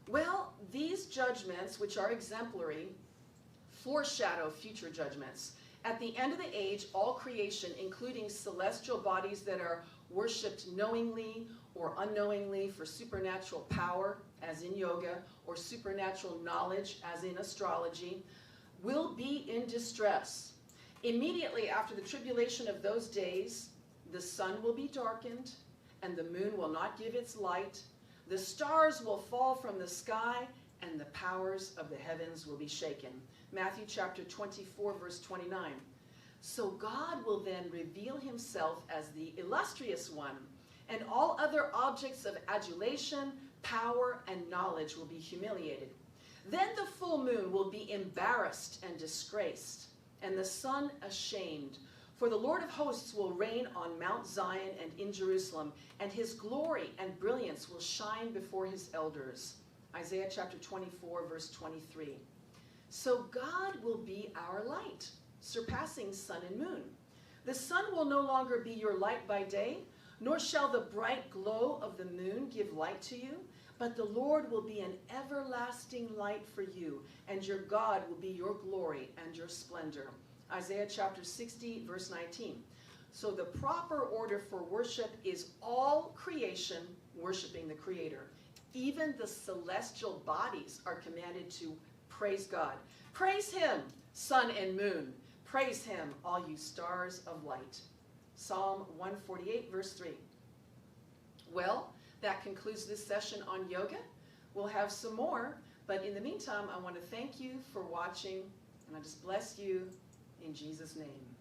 [SPEAKER 1] Well, these judgments, which are exemplary, foreshadow future judgments. At the end of the age, all creation, including celestial bodies that are worshipped knowingly or unknowingly for supernatural power, as in yoga, or supernatural knowledge, as in astrology, will be in distress. Immediately after the tribulation of those days, the sun will be darkened, and the moon will not give its light. The stars will fall from the sky, and the powers of the heavens will be shaken. Matthew chapter 24, verse 29. So God will then reveal himself as the illustrious one, and all other objects of adulation, power, and knowledge will be humiliated. Then the full moon will be embarrassed and disgraced, and the sun ashamed. For the Lord of hosts will reign on Mount Zion and in Jerusalem, and his glory and brilliance will shine before his elders. Isaiah chapter 24, verse 23. So God will be our light, surpassing sun and moon. The sun will no longer be your light by day, nor shall the bright glow of the moon give light to you, but the Lord will be an everlasting light for you, and your God will be your glory and your splendor. Isaiah chapter 60, verse 19. So the proper order for worship is all creation worshiping the Creator. Even the celestial bodies are commanded to praise God. Praise him, sun and moon. Praise him, all you stars of light. Psalm 148, verse 3. Well, that concludes this session on yoga. We'll have some more, but in the meantime, I want to thank you for watching, and I just bless you in Jesus' name.